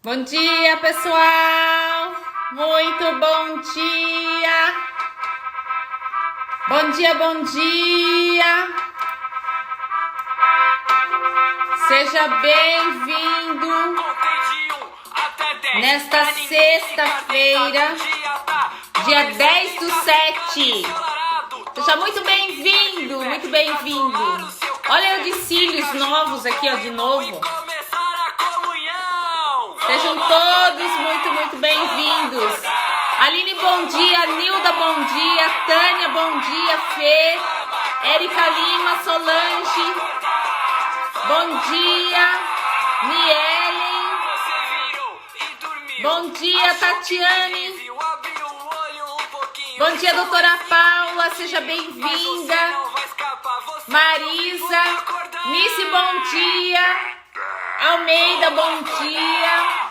Bom dia, pessoal! Muito bom dia! Bom dia, bom dia! Seja bem-vindo nesta sexta-feira, dia 10/7. Seja muito bem-vindo, muito bem-vindo. Olha eu de cílios novos aqui, ó, de novo. Sejam todos muito bem-vindos. Aline, bom dia. Nilda, bom dia. Tânia, bom dia. Fê, Érica Lima, Solange, bom dia. Mielen, bom dia. Tatiane, bom dia. Doutora Paula, seja bem-vinda. Marisa, Nice, bom dia. Almeida, bom dia.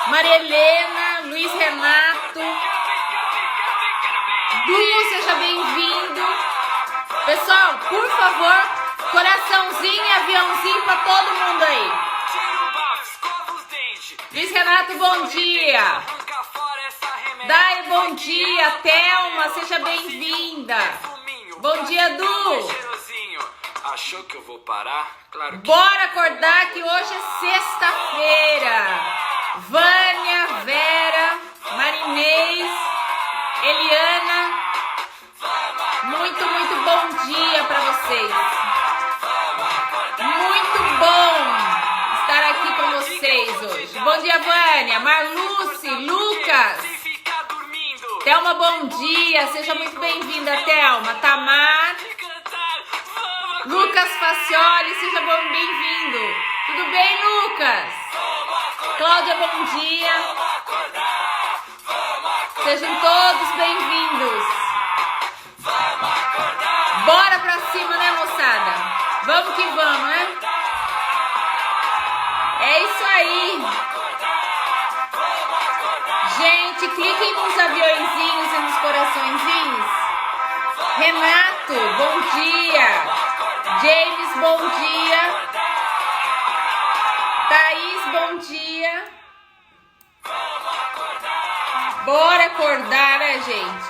Maria Helena, Luiz Renato, Du, seja bem-vindo. Pessoal, por favor, coraçãozinho e aviãozinho para todo mundo aí. Luiz Renato, bom dia. Dai, bom dia. Thelma, seja bem-vinda. Bom dia, Du. Achou que eu vou parar? Claro que... Bora acordar que hoje é sexta-feira. Vânia, Vera, Marinês, Eliana, muito bom dia para vocês. Muito bom estar aqui com vocês hoje. Bom dia, Vânia, Marluce, Lucas, Thelma, bom dia. Seja muito bem-vinda, Thelma. Tamar, Lucas Facioli, seja bem-vindo. Tudo bem, Lucas? Cláudia, bom dia. Sejam todos bem-vindos. Bora pra cima, né, moçada? Vamos que vamos, né? É isso aí. Gente, cliquem nos aviõezinhos e nos coraçõezinhos. Renato, bom dia. James, bom dia. Thaís, bom dia. Bora acordar, né, gente?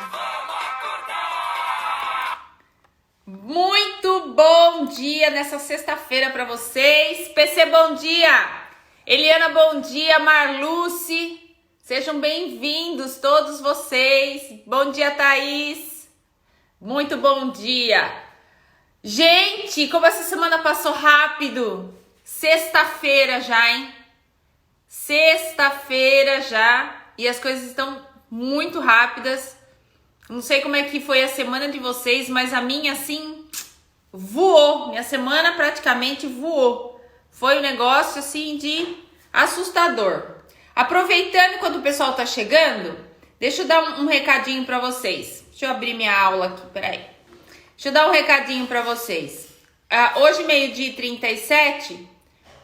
Muito bom dia nessa sexta-feira para vocês. PC, bom dia. Eliana, bom dia. Marluce, sejam bem-vindos todos vocês. Bom dia, Thaís. Muito bom dia. Gente, como essa semana passou rápido. Sexta-feira já, hein? Sexta-feira já. E as coisas estão muito rápidas. Não sei como é que foi a semana de vocês, mas a minha, assim, voou. Minha semana praticamente voou. Foi um negócio, assim, de assustador. Aproveitando quando o pessoal tá chegando, deixa eu dar um recadinho pra vocês. Deixa eu abrir minha aula aqui, peraí. Deixa eu dar um recadinho pra vocês. Hoje, 12h37,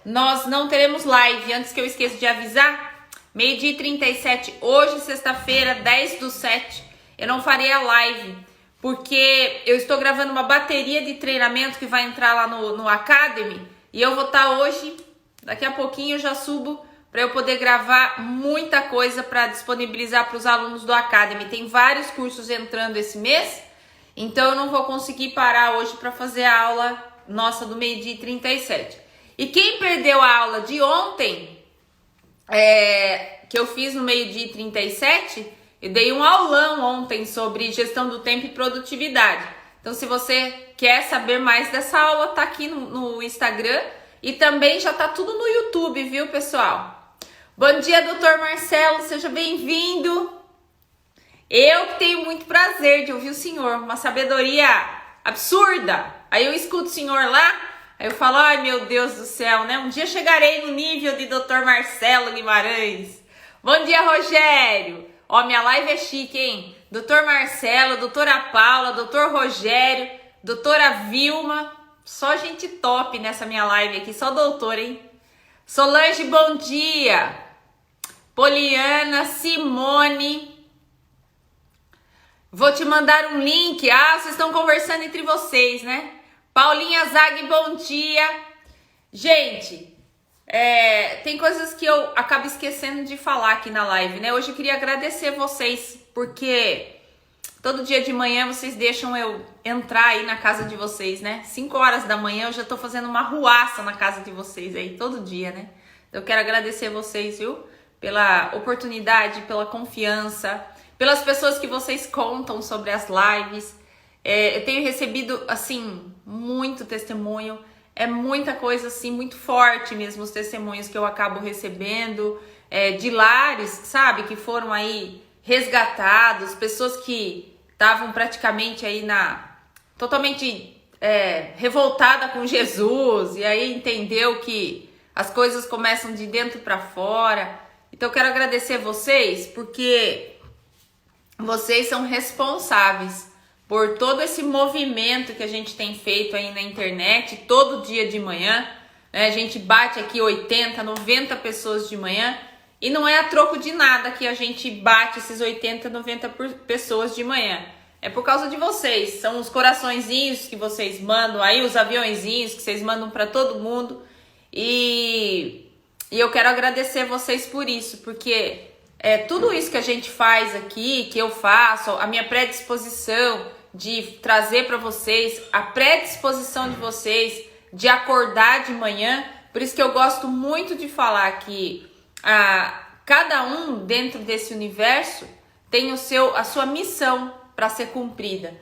nós não teremos live. Antes que eu esqueça de avisar, 12h37, hoje, sexta-feira, 10/7, eu não farei a live, porque eu estou gravando uma bateria de treinamento que vai entrar lá no Academy, e eu vou estar hoje, daqui a pouquinho eu já subo, para eu poder gravar muita coisa para disponibilizar para os alunos do Academy. Tem vários cursos entrando esse mês, então eu não vou conseguir parar hoje para fazer a aula nossa do 12h37. E quem perdeu a aula de ontem, que eu fiz no 12h37, eu dei um aulão ontem sobre gestão do tempo e produtividade. Então, se você quer saber mais dessa aula, tá aqui no Instagram e também já tá tudo no YouTube, viu, pessoal? Bom dia, doutor Marcelo, seja bem-vindo. Eu que tenho muito prazer de ouvir o senhor, uma sabedoria absurda. Aí eu escuto o senhor lá, aí eu falo, ai meu Deus do céu, né? Um dia chegarei no nível de doutor Marcelo Guimarães. Bom dia, Rogério. Ó, minha live é chique, hein? Doutor Marcelo, doutora Paula, doutor Rogério, doutora Vilma. Só gente top nessa minha live aqui, só doutor, hein? Solange, bom dia. Poliana, Simone. Vou te mandar um link. Vocês estão conversando entre vocês, né? Paulinha Zag, bom dia. Gente, tem coisas que eu acabo esquecendo de falar aqui na live, né? Hoje eu queria agradecer vocês, porque todo dia de manhã vocês deixam eu entrar aí na casa de vocês, né? 5 horas da manhã eu já tô fazendo uma ruaça na casa de vocês aí, todo dia, né? Eu quero agradecer vocês, viu? Pela oportunidade, pela confiança, pelas pessoas que vocês contam sobre as lives. Eu tenho recebido, assim, muito testemunho. É muita coisa, assim, muito forte mesmo, os testemunhos que eu acabo recebendo. De lares, sabe? Que foram aí resgatados, pessoas que estavam praticamente aí totalmente revoltada com Jesus, e aí entendeu que as coisas começam de dentro para fora. Então eu quero agradecer vocês, porque vocês são responsáveis por todo esse movimento que a gente tem feito aí na internet, todo dia de manhã, né? A gente bate aqui 80, 90 pessoas de manhã, e não é a troco de nada que a gente bate esses 80, 90 pessoas de manhã. É por causa de vocês. São os coraçõezinhos que vocês mandam aí, os aviãozinhos que vocês mandam para todo mundo. E eu quero agradecer vocês por isso, porque tudo isso que a gente faz aqui, que eu faço, a minha predisposição de trazer para vocês, a predisposição de vocês de acordar de manhã. Por isso que eu gosto muito de falar que cada um dentro desse universo tem a sua missão para ser cumprida.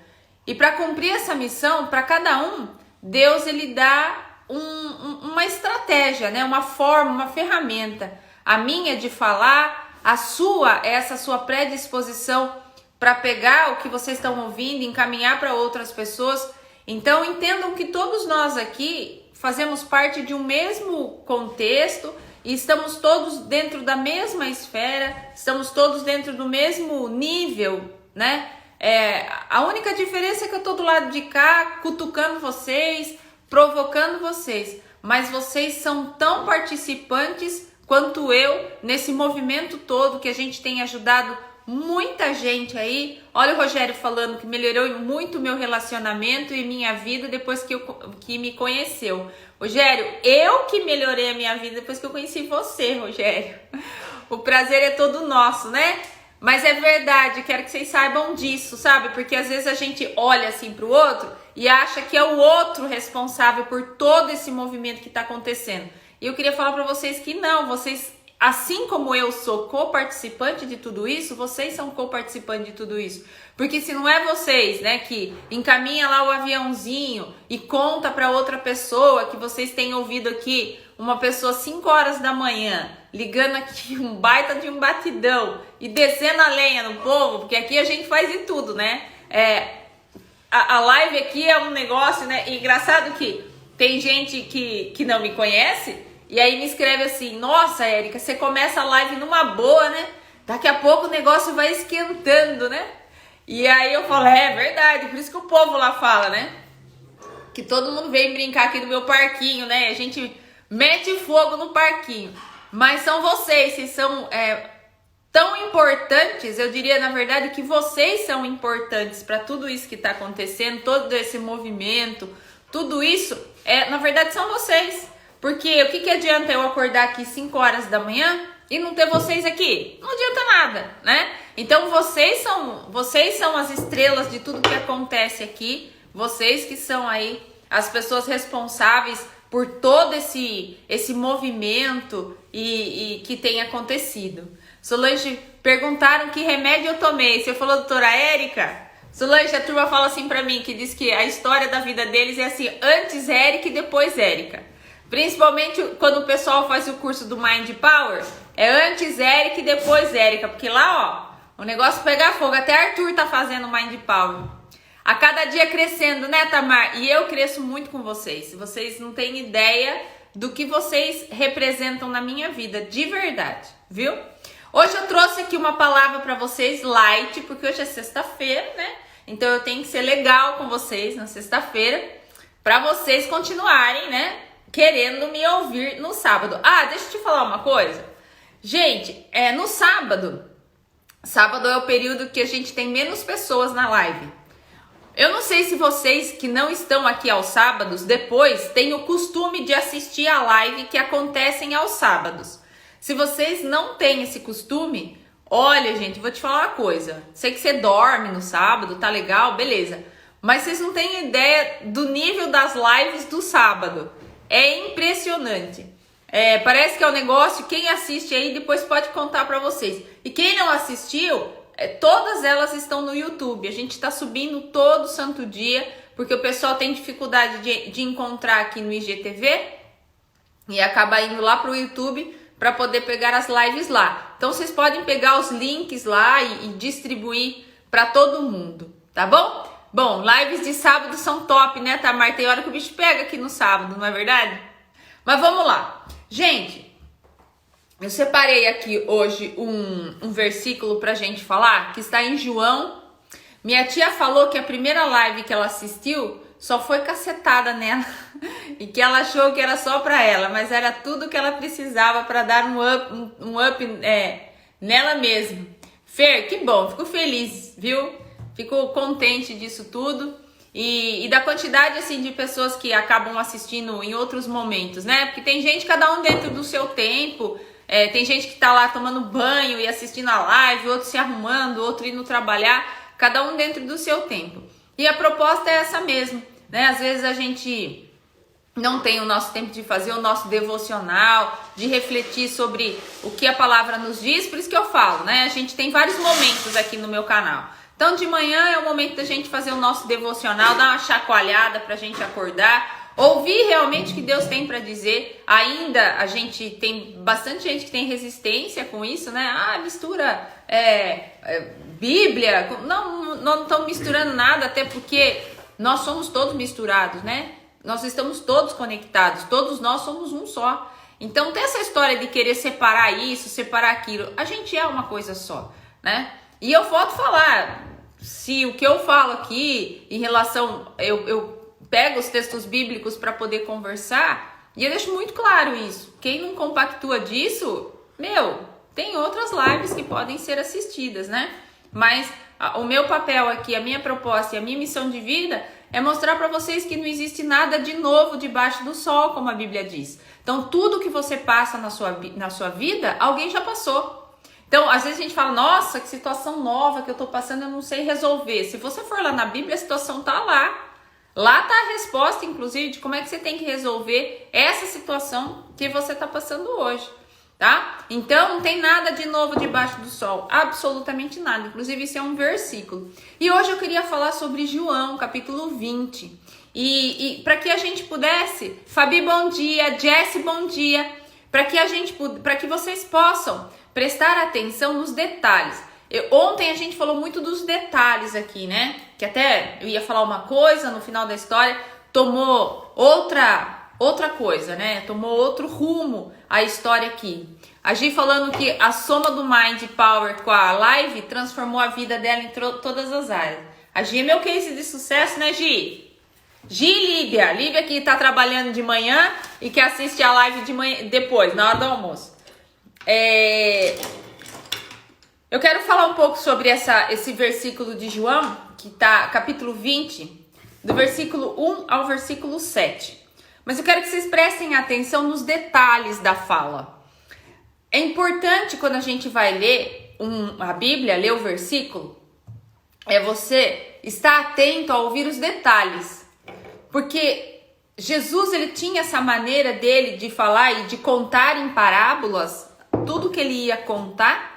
E para cumprir essa missão, para cada um, Deus ele dá uma estratégia, né? Uma forma, uma ferramenta. A minha é de falar, a sua é essa sua predisposição para pegar o que vocês estão ouvindo e encaminhar para outras pessoas. Então entendam que todos nós aqui fazemos parte de um mesmo contexto, e estamos todos dentro da mesma esfera, estamos todos dentro do mesmo nível, né? A única diferença é que eu tô do lado de cá, cutucando vocês, provocando vocês. Mas vocês são tão participantes quanto eu nesse movimento todo, que a gente tem ajudado muita gente aí. Olha o Rogério falando que melhorou muito o meu relacionamento e minha vida depois que me conheceu. Rogério, eu que melhorei a minha vida depois que eu conheci você, Rogério. O prazer é todo nosso, né? Mas é verdade, quero que vocês saibam disso, sabe? Porque às vezes a gente olha assim pro outro e acha que é o outro responsável por todo esse movimento que tá acontecendo. E eu queria falar para vocês que não, vocês, assim como eu sou co-participante de tudo isso, vocês são co-participantes de tudo isso. Porque se não é vocês, né, que encaminha lá o aviãozinho e conta para outra pessoa que vocês têm ouvido aqui, uma pessoa 5 horas da manhã, ligando aqui um baita de um batidão e descendo a lenha no povo, porque aqui a gente faz de tudo, né? A live aqui é um negócio, né? E engraçado que tem gente que não me conhece e aí me escreve assim: nossa, Érica, você começa a live numa boa, né? Daqui a pouco o negócio vai esquentando, né? E aí eu falo, é verdade, por isso que o povo lá fala, né? Que todo mundo vem brincar aqui no meu parquinho, né? A gente mete fogo no parquinho. Mas são vocês são tão importantes, eu diria na verdade que vocês são importantes para tudo isso que está acontecendo, todo esse movimento, tudo isso, na verdade são vocês. Porque o que adianta eu acordar aqui 5 horas da manhã e não ter vocês aqui? Não adianta nada, né? Então vocês são as estrelas de tudo que acontece aqui, vocês que são aí as pessoas responsáveis por todo esse movimento e que tem acontecido. Solange, perguntaram que remédio eu tomei. Você falou, doutora Érica? Solange, a turma fala assim pra mim, que diz que a história da vida deles é assim, antes Érica e depois Érica. Principalmente quando o pessoal faz o curso do Mind Power, é antes Érica e depois Érica, porque lá, ó, o negócio pega fogo. Até Arthur tá fazendo Mind Power. A cada dia crescendo, né, Tamar? E eu cresço muito com vocês. Vocês não têm ideia do que vocês representam na minha vida, de verdade, viu? Hoje eu trouxe aqui uma palavra para vocês, light, porque hoje é sexta-feira, né? Então eu tenho que ser legal com vocês na sexta-feira, para vocês continuarem, né, querendo me ouvir no sábado. Ah, deixa eu te falar uma coisa. Gente, no sábado é o período que a gente tem menos pessoas na live. eu não sei se vocês que não estão aqui aos sábados, depois têm o costume de assistir a live que acontecem aos sábados. Se vocês não têm esse costume, olha, gente, vou te falar uma coisa. Sei que você dorme no sábado, tá legal, beleza. Mas vocês não têm ideia do nível das lives do sábado. É impressionante. Parece que é um negócio, quem assiste aí depois pode contar pra vocês. E quem não assistiu, todas elas estão no YouTube. A gente tá subindo todo santo dia, porque o pessoal tem dificuldade de encontrar aqui no IGTV e acaba indo lá pro YouTube para poder pegar as lives lá. Então vocês podem pegar os links lá e distribuir para todo mundo, tá bom? Bom, lives de sábado são top, né, Tamar? Tem hora que o bicho pega aqui no sábado, não é verdade? Mas vamos lá. Gente, eu separei aqui hoje um versículo pra gente falar, que está em João. Minha tia falou que a primeira live que ela assistiu só foi cacetada nela e que ela achou que era só pra ela, mas era tudo que ela precisava para dar um up nela mesma. Fer, que bom, fico feliz, viu? Fico contente disso tudo e da quantidade assim de pessoas que acabam assistindo em outros momentos, né? Porque tem gente, cada um dentro do seu tempo. Tem gente que tá lá tomando banho e assistindo a live, outro se arrumando, outro indo trabalhar, cada um dentro do seu tempo. E a proposta é essa mesmo, né? Às vezes a gente não tem o nosso tempo de fazer o nosso devocional, de refletir sobre o que a palavra nos diz, por isso que eu falo, né? A gente tem vários momentos aqui no meu canal. Então de manhã é o momento da gente fazer o nosso devocional, dar uma chacoalhada pra gente acordar, ouvir realmente o que Deus tem para dizer. Ainda a gente tem bastante gente que tem resistência com isso, né? Mistura Bíblia. Não estamos misturando nada, até porque nós somos todos misturados, né? Nós estamos todos conectados, todos nós somos um só. Então tem essa história de querer separar isso, separar aquilo. A gente é uma coisa só, né? E eu volto a falar, se o que eu falo aqui em relação, eu pego os textos bíblicos para poder conversar e eu deixo muito claro isso. Quem não compactua disso, tem outras lives que podem ser assistidas, né? Mas o meu papel aqui, a minha proposta e a minha missão de vida é mostrar para vocês que não existe nada de novo debaixo do sol, como a Bíblia diz. Então, tudo que você passa na sua vida, alguém já passou. Então, às vezes a gente fala, nossa, que situação nova que eu tô passando, eu não sei resolver. Se você for lá na Bíblia, a situação tá lá. Lá tá a resposta, inclusive, de como é que você tem que resolver essa situação que você tá passando hoje, tá? Então, não tem nada de novo debaixo do sol, absolutamente nada. Inclusive, isso é um versículo. E hoje eu queria falar sobre João, capítulo 20. E para que a gente pudesse, Fabi, bom dia, Jesse, bom dia, para que vocês possam prestar atenção nos detalhes. Ontem a gente falou muito dos detalhes aqui, né? Que até eu ia falar uma coisa, no final da história tomou outra coisa, né? Tomou outro rumo a história aqui. A Gi falando que a soma do Mind Power com a live transformou a vida dela em todas as áreas. A Gi é meu case de sucesso, né, Gi? Líbia que tá trabalhando de manhã e que assiste a live de manhã, depois, na hora do almoço. Eu quero falar um pouco sobre esse versículo de João, que tá capítulo 20, do versículo 1 ao versículo 7. Mas eu quero que vocês prestem atenção nos detalhes da fala. É importante quando a gente vai ler a Bíblia, ler o versículo, você estar atento a ouvir os detalhes. Porque Jesus, ele tinha essa maneira dele de falar e de contar em parábolas tudo que ele ia contar,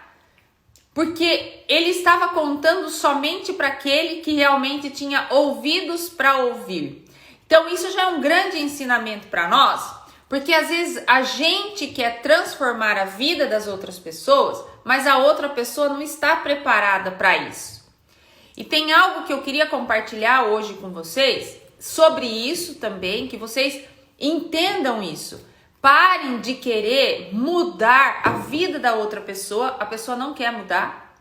porque ele estava contando somente para aquele que realmente tinha ouvidos para ouvir. Então isso já é um grande ensinamento para nós, porque às vezes a gente quer transformar a vida das outras pessoas, mas a outra pessoa não está preparada para isso. E tem algo que eu queria compartilhar hoje com vocês sobre isso também, que vocês entendam isso. Parem de querer mudar a vida da outra pessoa, a pessoa não quer mudar.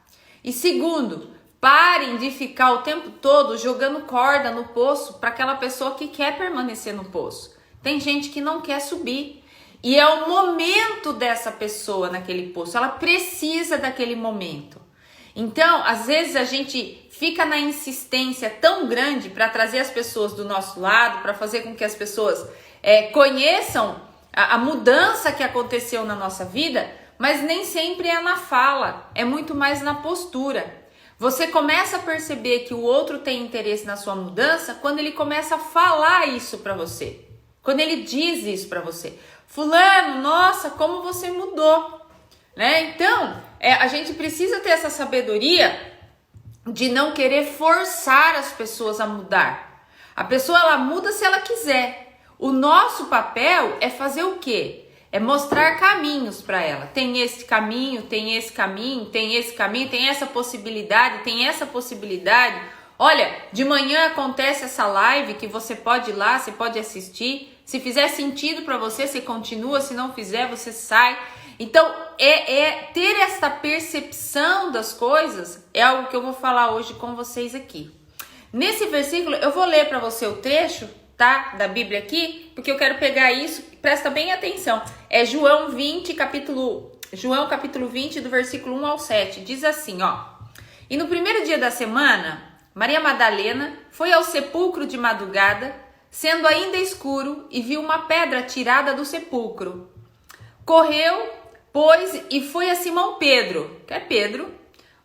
E segundo, parem de ficar o tempo todo jogando corda no poço para aquela pessoa que quer permanecer no poço. Tem gente que não quer subir. E é o momento dessa pessoa naquele poço, ela precisa daquele momento. Então, às vezes a gente fica na insistência tão grande para trazer as pessoas do nosso lado, para fazer com que as pessoas conheçam a mudança que aconteceu na nossa vida, mas nem sempre é na fala, é muito mais na postura. Você começa a perceber que o outro tem interesse na sua mudança quando ele começa a falar isso para você. Quando ele diz isso para você. Fulano, nossa, como você mudou. Né? Então, a gente precisa ter essa sabedoria de não querer forçar as pessoas a mudar. A pessoa, ela muda se ela quiser. O nosso papel é fazer o quê? É mostrar caminhos para ela. Tem esse caminho, tem esse caminho, tem esse caminho, tem essa possibilidade, tem essa possibilidade. Olha, de manhã acontece essa live que você pode ir lá, você pode assistir. Se fizer sentido para você, você continua. Se não fizer, você sai. Então, ter essa percepção das coisas é algo que eu vou falar hoje com vocês aqui. Nesse versículo, eu vou ler para você o trecho, tá, da Bíblia aqui, porque eu quero pegar isso, presta bem atenção. É João capítulo 20, do versículo 1 ao 7. Diz assim, ó. E no primeiro dia da semana, Maria Madalena foi ao sepulcro de madrugada, sendo ainda escuro, e viu uma pedra tirada do sepulcro. Correu, pois, e foi a Simão Pedro, que é Pedro,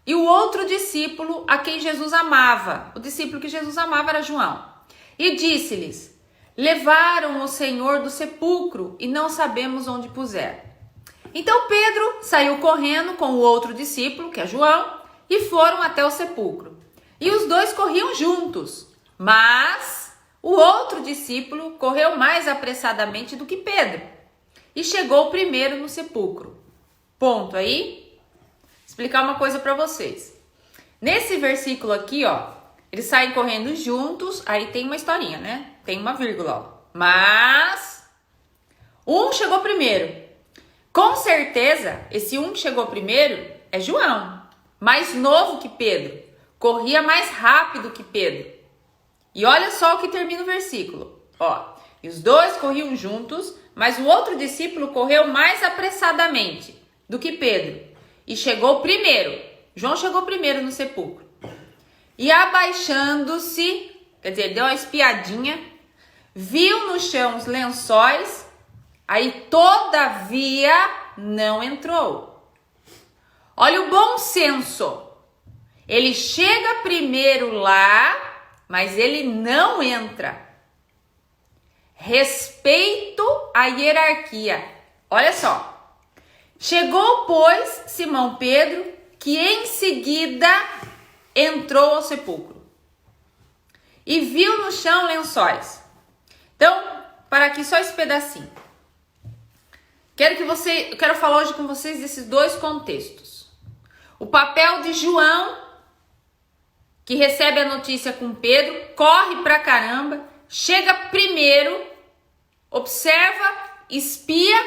e o outro discípulo a quem Jesus amava. O discípulo que Jesus amava era João. E disse-lhes: levaram o Senhor do sepulcro e não sabemos onde puseram. Então Pedro saiu correndo com o outro discípulo, que é João, e foram até o sepulcro. E os dois corriam juntos, mas o outro discípulo correu mais apressadamente do que Pedro e chegou primeiro no sepulcro. Ponto aí. Explicar uma coisa para vocês. Nesse versículo aqui, ó, eles saem correndo juntos, aí tem uma historinha, né? Tem uma vírgula, ó. Mas um chegou primeiro. Com certeza, esse um que chegou primeiro é João, mais novo que Pedro. Corria mais rápido que Pedro. E olha só o que termina o versículo. Ó, e os dois corriam juntos, mas o outro discípulo correu mais apressadamente do que Pedro e chegou primeiro. João chegou primeiro no sepulcro. E abaixando-se, quer dizer, deu uma espiadinha, viu no chão os lençóis, aí todavia não entrou. Olha o bom senso. Ele chega primeiro lá, mas ele não entra. Respeito à hierarquia. Olha só. Chegou, pois, Simão Pedro, que em seguida entrou ao sepulcro e viu no chão lençóis. Então, para aqui só esse pedacinho. Eu quero falar hoje com vocês desses dois contextos. O papel de João, que recebe a notícia com Pedro, corre pra caramba, chega primeiro, observa, espia,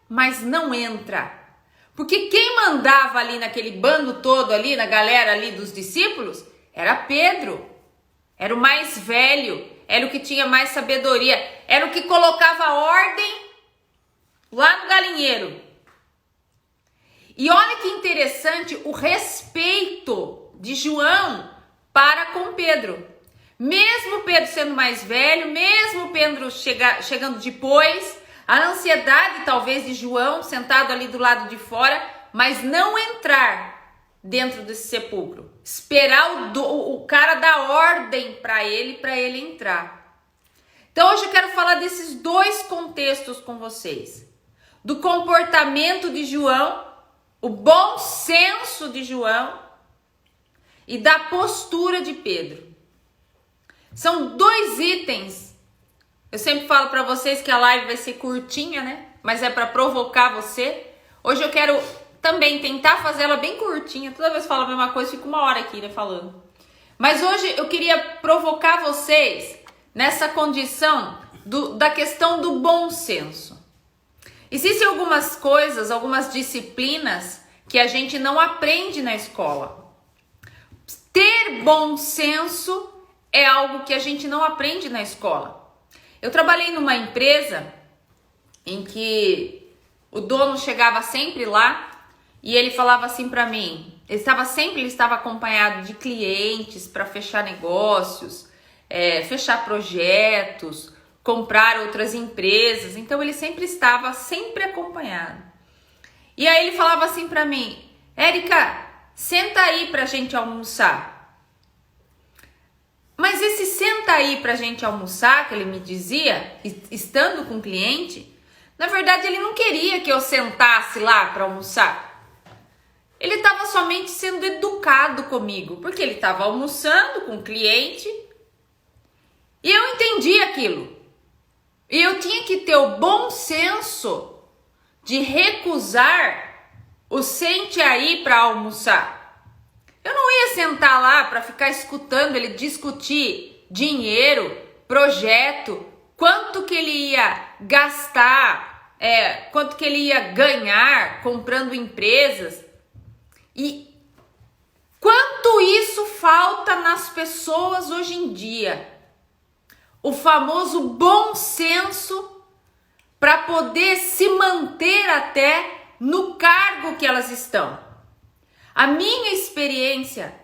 mas não entra. Porque quem mandava ali naquele bando todo ali, na galera ali dos discípulos, era Pedro. Era o mais velho, era o que tinha mais sabedoria, era o que colocava ordem lá no galinheiro. E olha que interessante o respeito de João para com Pedro. Mesmo Pedro sendo mais velho, mesmo Pedro chegando depois, a ansiedade talvez de João sentado ali do lado de fora, mas não entrar dentro desse sepulcro. Esperar o cara dar ordem para ele entrar. Então hoje eu quero falar desses dois contextos com vocês. Do comportamento de João, o bom senso de João e da postura de Pedro. São dois itens. Eu sempre falo para vocês que a live vai ser curtinha, né? Mas é para provocar você. Hoje eu quero também tentar fazer ela bem curtinha. Toda vez que eu falo a mesma coisa, fico uma hora aqui, né, falando. Mas hoje eu queria provocar vocês nessa condição da questão do bom senso. Existem algumas coisas, algumas disciplinas que a gente não aprende na escola. Ter bom senso é algo que a gente não aprende na escola. Eu trabalhei numa empresa em que o dono chegava sempre lá e ele falava assim para mim, ele estava acompanhado de clientes para fechar negócios, fechar projetos, comprar outras empresas, então ele sempre estava acompanhado. E aí ele falava assim para mim, Érica, senta aí pra gente almoçar. Mas esse senta aí pra gente almoçar, que ele me dizia, estando com o cliente, na verdade ele não queria que eu sentasse lá para almoçar. Ele estava somente sendo educado comigo, porque ele estava almoçando com o cliente e eu entendi aquilo. E eu tinha que ter o bom senso de recusar o sente aí para almoçar. Eu não ia sentar lá para ficar escutando ele discutir dinheiro, projeto, quanto que ele ia gastar, quanto que ele ia ganhar comprando empresas. E quanto isso falta nas pessoas hoje em dia. O famoso bom senso para poder se manter até no cargo que elas estão. A minha experiência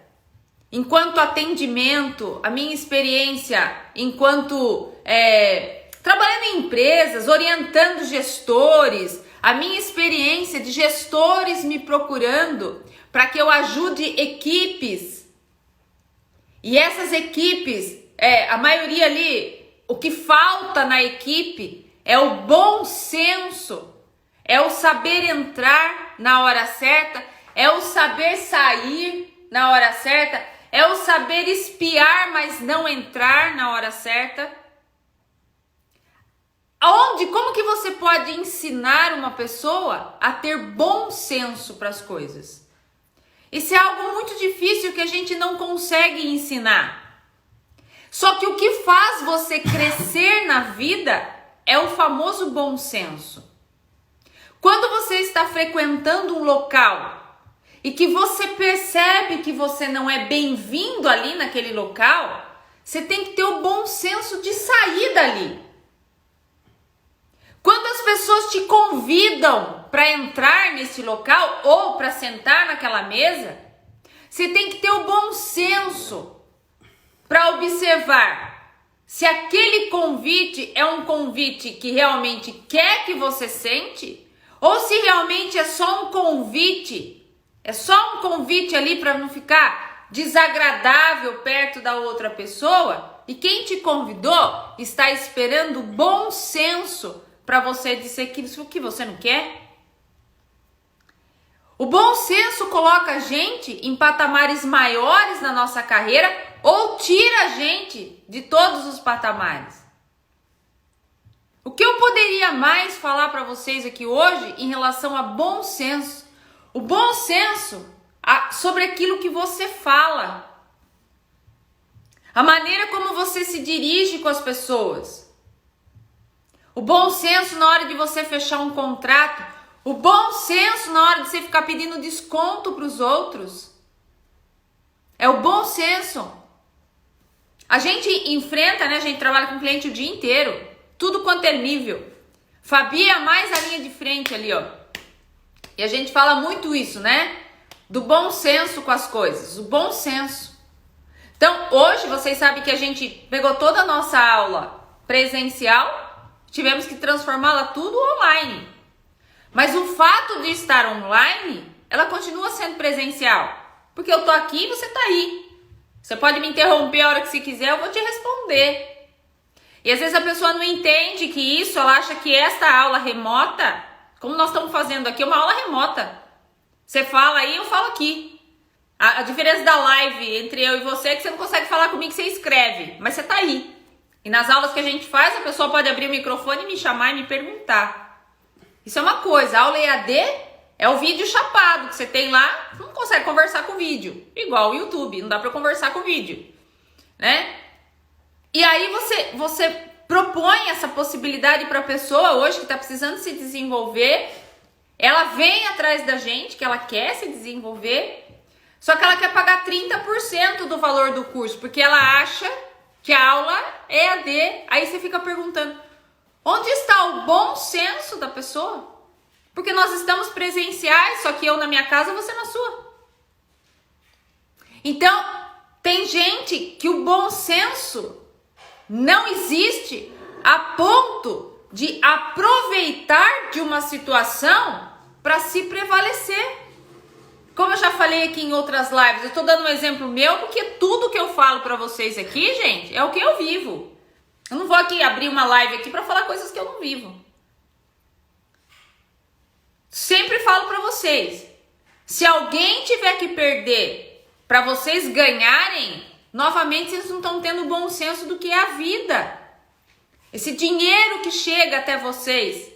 enquanto atendimento, a minha experiência enquanto trabalhando em empresas, orientando gestores, a minha experiência de gestores me procurando para que eu ajude equipes. E essas equipes, a maioria ali, o que falta na equipe é o bom senso, é o saber entrar na hora certa, é o saber sair na hora certa, é o saber espiar, mas não entrar na hora certa. Como que você pode ensinar uma pessoa a ter bom senso para as coisas? Isso é algo muito difícil que a gente não consegue ensinar. Só que o que faz você crescer na vida é o famoso bom senso. Quando você está frequentando um local e que você percebe que você não é bem-vindo ali naquele local, você tem que ter o bom senso de sair dali. Quando as pessoas te convidam para entrar nesse local ou para sentar naquela mesa, você tem que ter o bom senso para observar se aquele convite é um convite que realmente quer que você sente ou se realmente é só um convite ali para não ficar desagradável perto da outra pessoa e quem te convidou está esperando bom senso para você dizer aquilo que você não quer. O bom senso coloca a gente em patamares maiores na nossa carreira ou tira a gente de todos os patamares. O que eu poderia mais falar para vocês aqui hoje em relação a bom senso? O bom senso sobre aquilo que você fala. A maneira como você se dirige com as pessoas. O bom senso na hora de você fechar um contrato. O bom senso na hora de você ficar pedindo desconto para os outros. É o bom senso. A gente enfrenta, né? A gente trabalha com cliente o dia inteiro. Tudo quanto é nível. Fabi é mais a linha de frente ali, ó. E a gente fala muito isso, né? Do bom senso com as coisas. O bom senso. Então, hoje, vocês sabem que a gente pegou toda a nossa aula presencial. Tivemos que transformá-la tudo online. Mas o fato de estar online, ela continua sendo presencial. Porque eu tô aqui e você tá aí. Você pode me interromper a hora que você quiser, eu vou te responder. E às vezes a pessoa não entende que isso, ela acha que esta aula remota, como nós estamos fazendo aqui, é uma aula remota. Você fala aí, eu falo aqui. A diferença da live entre eu e você é que você não consegue falar comigo, você escreve, mas você tá aí. E nas aulas que a gente faz, a pessoa pode abrir o microfone e me chamar e me perguntar. Isso é uma coisa. A aula EAD é o vídeo chapado que você tem lá, você não consegue conversar com o vídeo. Igual o YouTube, não dá para conversar com o vídeo, né? E aí você propõe essa possibilidade para a pessoa hoje que está precisando se desenvolver. Ela vem atrás da gente, que ela quer se desenvolver, só que ela quer pagar 30% do valor do curso, porque ela acha que a aula é EAD. Aí você fica perguntando, onde está o bom senso da pessoa? Porque nós estamos presenciais, só que eu na minha casa, você na sua. Então, tem gente que o bom senso não existe a ponto de aproveitar de uma situação para se prevalecer. Como eu já falei aqui em outras lives, eu tô dando um exemplo meu, porque tudo que eu falo para vocês aqui, gente, é o que eu vivo. Eu não vou aqui abrir uma live aqui para falar coisas que eu não vivo. Sempre falo para vocês, se alguém tiver que perder para vocês ganharem, novamente vocês não estão tendo bom senso do que é a vida. Esse dinheiro que chega até vocês,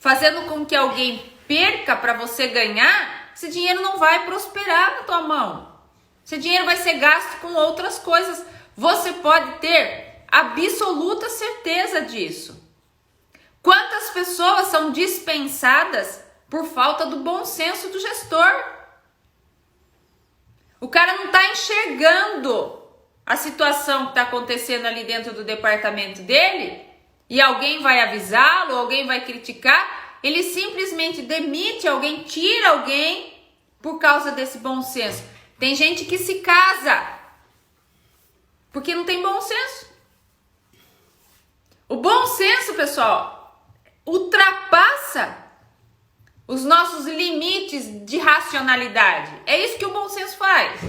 fazendo com que alguém perca para você ganhar, esse dinheiro não vai prosperar na tua mão. Esse dinheiro vai ser gasto com outras coisas. Você pode ter absoluta certeza disso. Quantas pessoas são dispensadas por falta do bom senso do gestor? O cara não está enxergando a situação que está acontecendo ali dentro do departamento dele e alguém vai avisá-lo, alguém vai criticar, ele simplesmente demite alguém, tira alguém por causa desse bom senso. Tem gente que se casa porque não tem bom senso. O bom senso, pessoal, ultrapassa os nossos limites de racionalidade. É isso que o bom senso faz.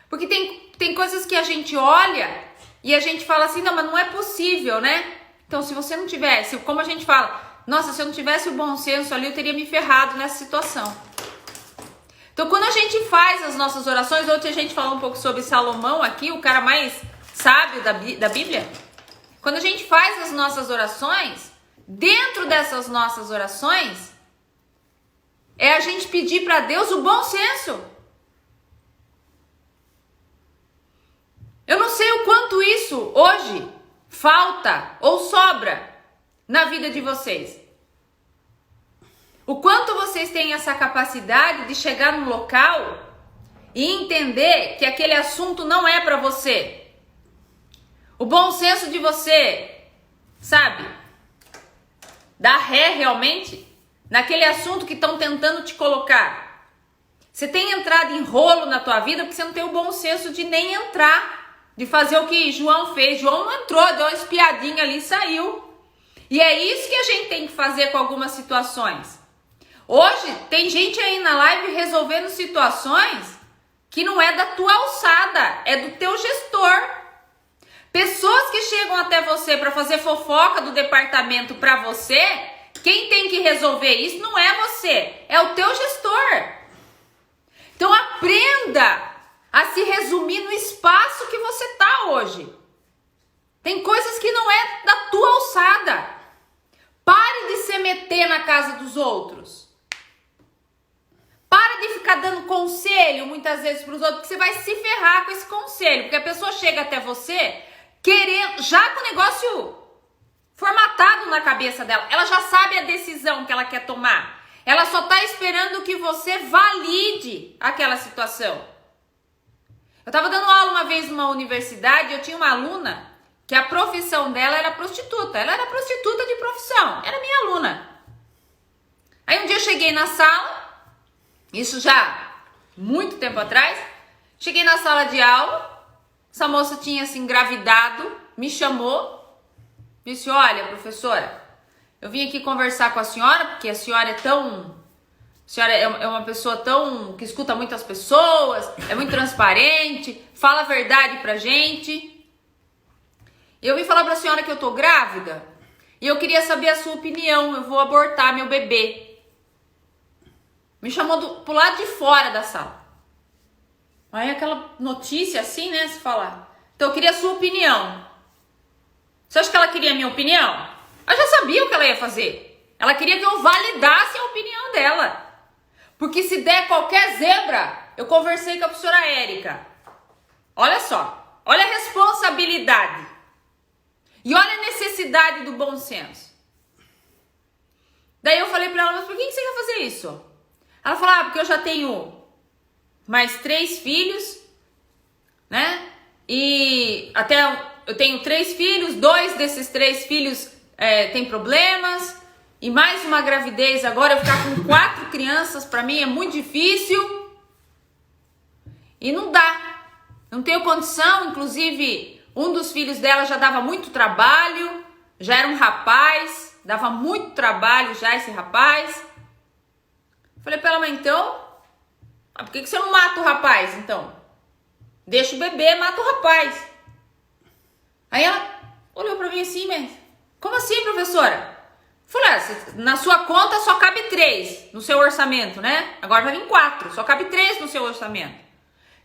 Porque tem coisas que a gente olha e a gente fala assim, não, mas não é possível, né? Então, se você não tivesse, como a gente fala, nossa, se eu não tivesse o bom senso ali, eu teria me ferrado nessa situação. Então, quando a gente faz as nossas orações, ontem a gente falou um pouco sobre Salomão aqui, o cara mais sábio da Bíblia. Quando a gente faz as nossas orações, dentro dessas nossas orações, é a gente pedir para Deus o bom senso. Eu não sei o quanto isso hoje falta ou sobra na vida de vocês. O quanto vocês têm essa capacidade de chegar num local e entender que aquele assunto não é para você. O bom senso de você, sabe, dar ré realmente naquele assunto que estão tentando te colocar. Você tem entrado em rolo na tua vida porque você não tem o bom senso de nem entrar, de fazer o que João fez. João não entrou, deu uma espiadinha ali e saiu. E é isso que a gente tem que fazer com algumas situações. Hoje tem gente aí na live resolvendo situações que não é da tua alçada, é do teu gestor. Pessoas que chegam até você para fazer fofoca do departamento para você, quem tem que resolver isso não é você, é o teu gestor. Então aprenda a se resumir no espaço que você está hoje. Tem coisas que não é da tua alçada. Pare de se meter na casa dos outros. Para de ficar dando conselho muitas vezes para os outros, porque você vai se ferrar com esse conselho. Porque a pessoa chega até você querendo, já com o negócio formatado na cabeça dela. Ela já sabe a decisão que ela quer tomar. Ela só está esperando que você valide aquela situação. Eu estava dando aula uma vez numa universidade, eu tinha uma aluna que a profissão dela era prostituta. Ela era prostituta de profissão, era minha aluna. Aí um dia eu cheguei na sala, isso já muito tempo atrás, cheguei na sala de aula, essa moça tinha se engravidado, me chamou, disse, olha professora, eu vim aqui conversar com a senhora, porque a senhora é uma pessoa tão, que escuta muitas pessoas, é muito transparente, fala a verdade pra gente. Eu vim falar pra senhora que eu tô grávida e eu queria saber a sua opinião, eu vou abortar meu bebê. Me chamou pro lado de fora da sala. Aí aquela notícia assim, né, se falar. Então eu queria a sua opinião. Você acha que ela queria a minha opinião? Eu já sabia o que ela ia fazer. Ela queria que eu validasse a opinião dela. Porque se der qualquer zebra, eu conversei com a professora Érica. Olha só, olha a responsabilidade. E olha a necessidade do bom senso. Daí eu falei pra ela, mas por que você quer fazer isso? Ela falou, porque eu já tenho mais 3 filhos, né? E até eu tenho 3 filhos, 2 desses 3 filhos têm problemas. E mais uma gravidez agora, eu ficar com 4 crianças, pra mim é muito difícil. E não dá. Não tenho condição, inclusive um dos filhos dela já dava muito trabalho, já era um rapaz, dava muito trabalho já esse rapaz. Falei pra ela, mas então, por que você não mata o rapaz então? Deixa o bebê, mata o rapaz. Aí ela olhou pra mim assim, mas como assim, professora? Falei, na sua conta só cabe 3 no seu orçamento, né? Agora vai vir 4, só cabe 3 no seu orçamento.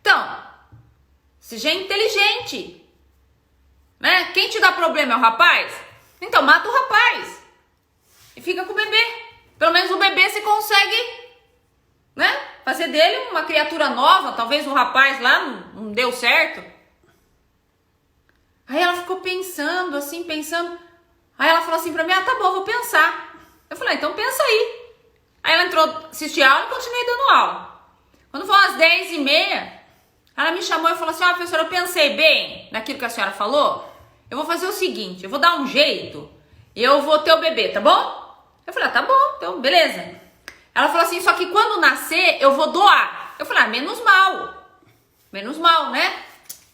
Então, seja inteligente, né? Quem te dá problema é o rapaz? Então mata o rapaz e fica com o bebê. Pelo menos o bebê você consegue, né? Fazer dele uma criatura nova. Talvez o rapaz lá não deu certo. Aí ela ficou pensando, assim, pensando. Aí ela falou assim pra mim, tá bom, vou pensar. Eu falei, então pensa aí. Aí ela entrou, assisti a aula e continuei dando aula. Quando foi umas 10h30, ela me chamou e falou assim, professora, eu pensei bem naquilo que a senhora falou. Eu vou fazer o seguinte, eu vou dar um jeito e eu vou ter o bebê, tá bom? Eu falei, tá bom, então beleza. Ela falou assim, só que quando nascer eu vou doar. Eu falei, menos mal. Menos mal, né?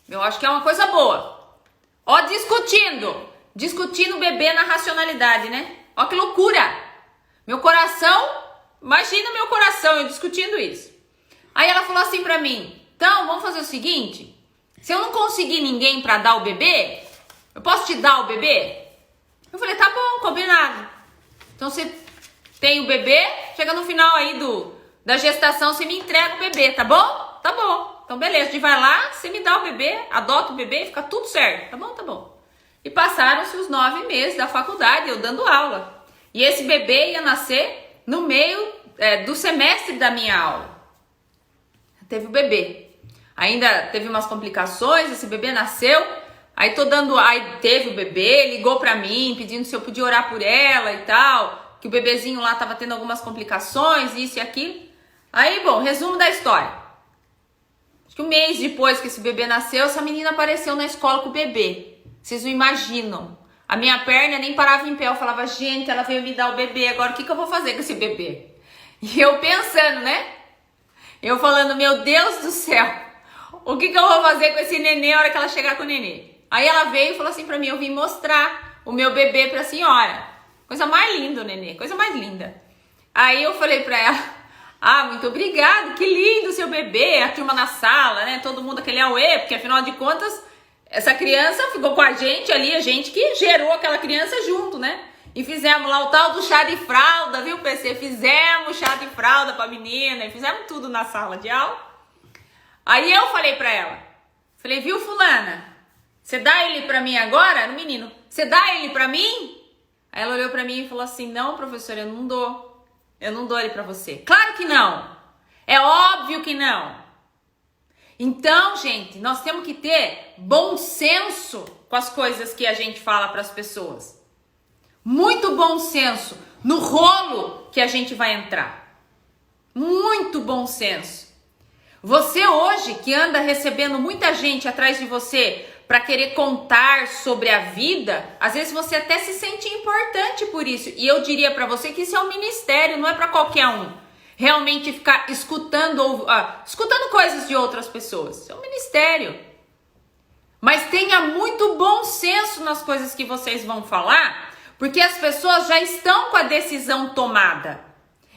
Eu acho que é uma coisa boa. Ó, discutindo o bebê na racionalidade, né? Ó que loucura. Meu coração, imagina meu coração, eu discutindo isso. Aí ela falou assim pra mim, então vamos fazer o seguinte, se eu não conseguir ninguém pra dar o bebê, eu posso te dar o bebê? Eu falei, tá bom, combinado. Então você tem o bebê, chega no final aí da gestação, você me entrega o bebê, tá bom? Tá bom. Então beleza, a gente vai lá, você me dá o bebê, adota o bebê, fica tudo certo, tá bom? Tá bom. E passaram-se os 9 meses da faculdade, eu dando aula. E esse bebê ia nascer no meio do semestre da minha aula. Teve o bebê. Ainda teve umas complicações, esse bebê nasceu. Aí teve o bebê, ligou pra mim, pedindo se eu podia orar por ela e tal. Que o bebezinho lá tava tendo algumas complicações, isso e aquilo. Aí, bom, resumo da história. Acho que um mês depois que esse bebê nasceu, essa menina apareceu na escola com o bebê. Vocês não imaginam. A minha perna nem parava em pé. Eu falava, gente, ela veio me dar o bebê. Agora o que eu vou fazer com esse bebê? E eu pensando, né? Eu falando, meu Deus do céu. O que eu vou fazer com esse nenê na hora que ela chegar com o nenê? Aí ela veio e falou assim pra mim, eu vim mostrar o meu bebê pra senhora. Coisa mais linda, o nenê. Coisa mais linda. Aí eu falei pra ela, muito obrigado. Que lindo o seu bebê. A turma na sala, né? Todo mundo aquele auê. Porque afinal de contas, essa criança ficou com a gente ali, a gente que gerou aquela criança junto, né? E fizemos lá o tal do chá de fralda, viu, PC? Fizemos chá de fralda pra menina e fizemos tudo na sala de aula. Aí eu falei pra ela, falei, viu, fulana? Você dá ele pra mim agora? No menino, você dá ele pra mim? Aí ela olhou pra mim e falou assim, não, professora, eu não dou. Eu não dou ele pra você. Claro que não. É óbvio que não. Então, gente, nós temos que ter bom senso com as coisas que a gente fala para as pessoas. Muito bom senso no rolo que a gente vai entrar. Muito bom senso. Você hoje que anda recebendo muita gente atrás de você para querer contar sobre a vida, às vezes você até se sente importante por isso. E eu diria para você que isso é um ministério, não é para qualquer um. Realmente ficar escutando coisas de outras pessoas. Isso é um ministério. Mas tenha muito bom senso nas coisas que vocês vão falar, porque as pessoas já estão com a decisão tomada.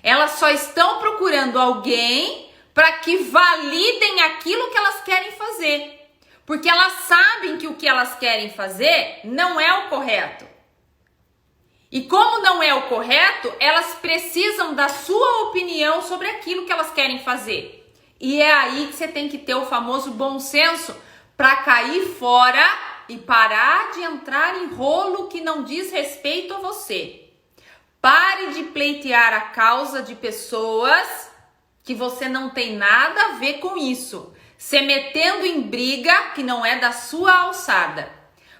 Elas só estão procurando alguém para que validem aquilo que elas querem fazer. Porque elas sabem que o que elas querem fazer não é o correto. E como não é o correto, elas precisam da sua opinião sobre aquilo que elas querem fazer. E é aí que você tem que ter o famoso bom senso para cair fora e parar de entrar em rolo que não diz respeito a você. Pare de pleitear a causa de pessoas que você não tem nada a ver com isso. Se metendo em briga que não é da sua alçada.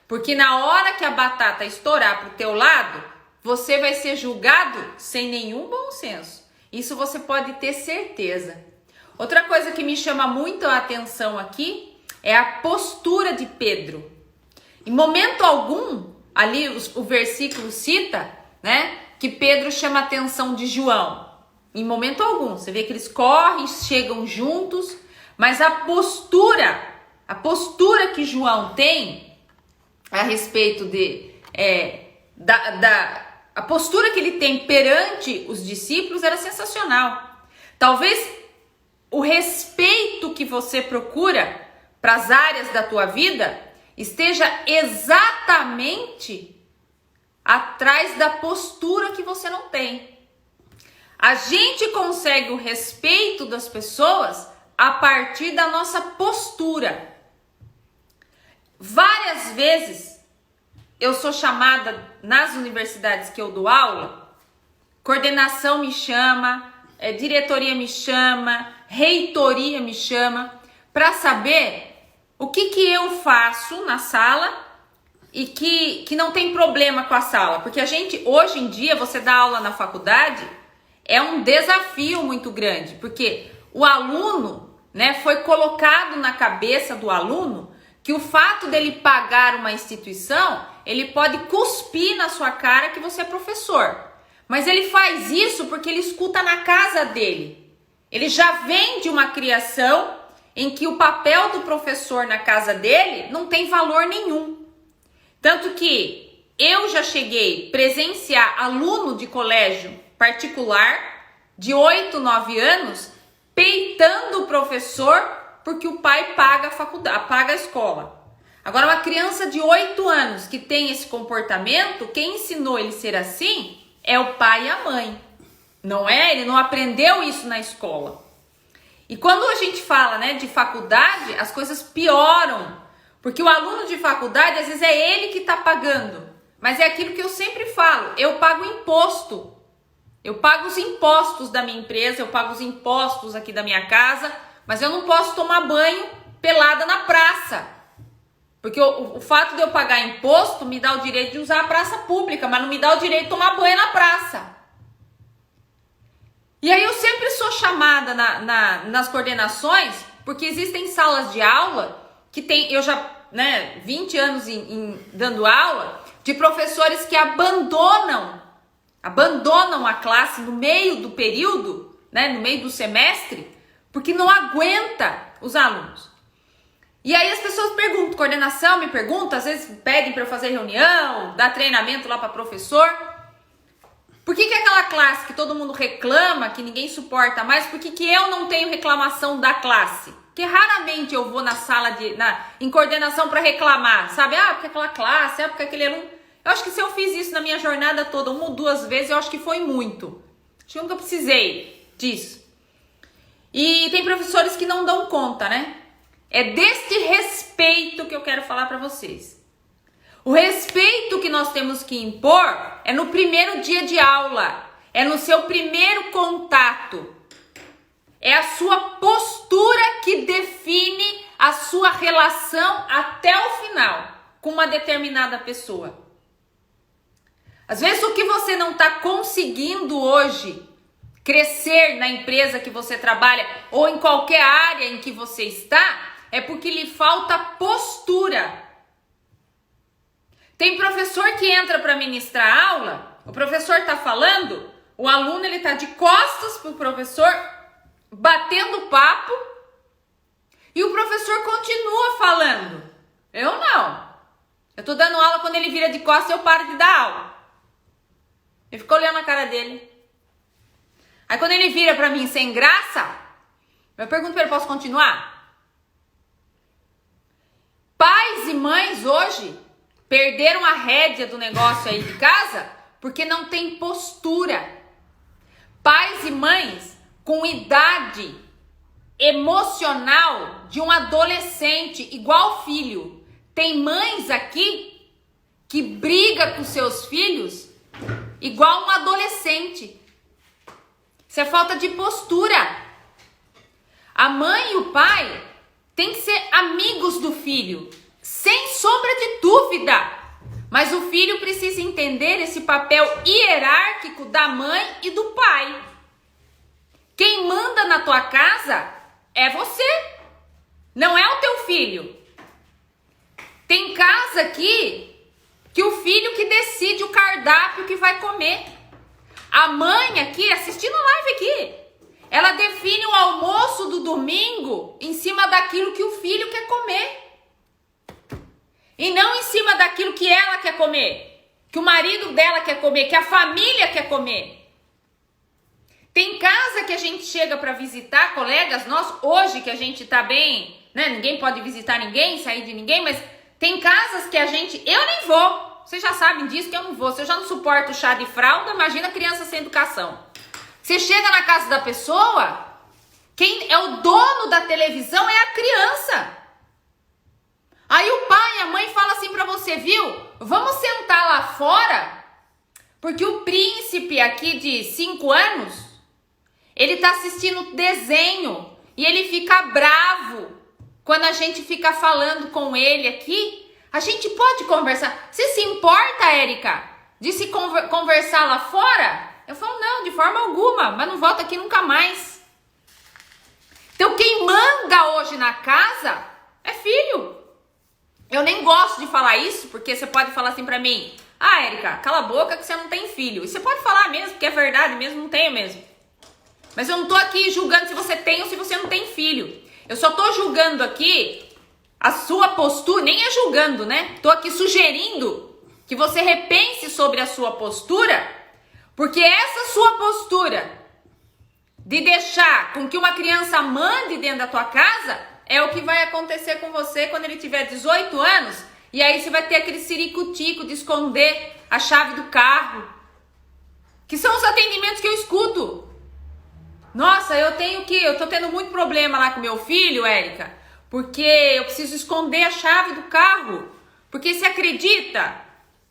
Porque na hora que a batata estourar pro teu lado, você vai ser julgado sem nenhum bom senso. Isso você pode ter certeza. Outra coisa que me chama muito a atenção aqui é a postura de Pedro. Em momento algum, ali o versículo cita, né, que Pedro chama a atenção de João? Em momento algum. Você vê que eles correm, chegam juntos, mas a postura que João tem a respeito a postura que ele tem perante os discípulos era sensacional. Talvez o respeito que você procura para as áreas da tua vida esteja exatamente atrás da postura que você não tem. A gente consegue o respeito das pessoas a partir da nossa postura. Várias vezes eu sou chamada nas universidades que eu dou aula, coordenação me chama, diretoria me chama, reitoria me chama, para saber o que eu faço na sala e que não tem problema com a sala. Porque a gente, hoje em dia, você dá aula na faculdade, é um desafio muito grande, porque o aluno, né, foi colocado na cabeça do aluno que o fato dele pagar uma instituição, ele pode cuspir na sua cara que você é professor. Mas ele faz isso porque ele escuta na casa dele. Ele já vem de uma criação em que o papel do professor na casa dele não tem valor nenhum. Tanto que eu já cheguei a presenciar aluno de colégio particular de 8, 9 anos peitando o professor porque o pai paga a faculdade, paga a escola. Agora, uma criança de 8 anos que tem esse comportamento, quem ensinou ele a ser assim é o pai e a mãe. Não é? Ele não aprendeu isso na escola. E quando a gente fala, né, de faculdade, as coisas pioram. Porque o aluno de faculdade, às vezes é ele que está pagando. Mas é aquilo que eu sempre falo, eu pago imposto. Eu pago os impostos da minha empresa, eu pago os impostos aqui da minha casa, mas eu não posso tomar banho pelada na praça. Porque o fato de eu pagar imposto me dá o direito de usar a praça pública, mas não me dá o direito de tomar banho na praça. E aí eu sempre sou chamada nas coordenações, porque existem salas de aula que tem, eu já, 20 anos dando aula, de professores que abandonam a classe no meio do período, no meio do semestre, porque não aguenta os alunos. E aí as pessoas perguntam, coordenação me pergunta, às vezes pedem para eu fazer reunião, dar treinamento lá para professor. Por que aquela classe que todo mundo reclama, que ninguém suporta mais, por que eu não tenho reclamação da classe? Porque raramente eu vou na sala em coordenação para reclamar, sabe? Porque aquela classe, porque aquele aluno... Eu acho que se eu fiz isso na minha jornada toda, 1 ou 2 vezes, eu acho que foi muito. Acho que eu nunca precisei disso. E tem professores que não dão conta, né? É deste respeito que eu quero falar para vocês. O respeito que nós temos que impor é no primeiro dia de aula, é no seu primeiro contato. É a sua postura que define a sua relação até o final com uma determinada pessoa. Às vezes o que você não está conseguindo hoje crescer na empresa que você trabalha ou em qualquer área em que você está, é porque lhe falta postura. Tem professor que entra para ministrar aula, o professor está falando, o aluno ele está de costas para o professor, batendo papo, e o professor continua falando. Eu não. Eu estou dando aula, quando ele vira de costas eu paro de dar aula. Eu fico olhando a cara dele. Aí quando ele vira para mim sem graça, eu pergunto para ele, posso continuar? Pais e mães hoje perderam a rédea do negócio aí de casa porque não tem postura. Pais e mães com idade emocional de um adolescente, igual filho. Tem mães aqui que briga com seus filhos igual um adolescente. Isso é falta de postura. A mãe e o pai têm que ser amigos do filho, sem sombra de dúvida. Mas o filho precisa entender esse papel hierárquico da mãe e do pai. Quem manda na tua casa é você, não é o teu filho. Tem casa aqui que o filho que decide o cardápio que vai comer. A mãe aqui, assistindo live aqui, ela define o almoço do domingo em cima daquilo que o filho quer comer. E não em cima daquilo que ela quer comer, que o marido dela quer comer, que a família quer comer. Tem casa que a gente chega para visitar, colegas nossos, hoje que a gente tá bem, né? Ninguém pode visitar ninguém, sair de ninguém, mas tem casas que a gente... Eu nem vou, vocês já sabem disso que eu não vou. Se eu já não suporto chá de fralda, imagina criança sem educação. Você chega na casa da pessoa, quem é o dono da televisão é a criança. Aí o pai e a mãe falam assim pra você, viu? Vamos sentar lá fora, porque o príncipe aqui de 5 anos... Ele tá assistindo desenho e ele fica bravo quando a gente fica falando com ele aqui. A gente pode conversar. Você se importa, Érica, de se conversar lá fora? Eu falo, não, de forma alguma, mas não volto aqui nunca mais. Então quem manda hoje na casa é filho. Eu nem gosto de falar isso, porque você pode falar assim pra mim, ah, Érica, cala a boca que você não tem filho. E você pode falar mesmo, porque é verdade mesmo, não tenho mesmo. Mas eu não tô aqui julgando se você tem ou se você não tem filho. Eu só tô julgando aqui a sua postura, nem é julgando, né? Tô aqui sugerindo que você repense sobre a sua postura, porque essa sua postura de deixar com que uma criança mande dentro da tua casa é o que vai acontecer com você quando ele tiver 18 anos, e aí você vai ter aquele ciricutico de esconder a chave do carro, que são os atendimentos que eu escuto. Nossa, eu tô tendo muito problema lá com meu filho, Érica, porque eu preciso esconder a chave do carro. Porque você acredita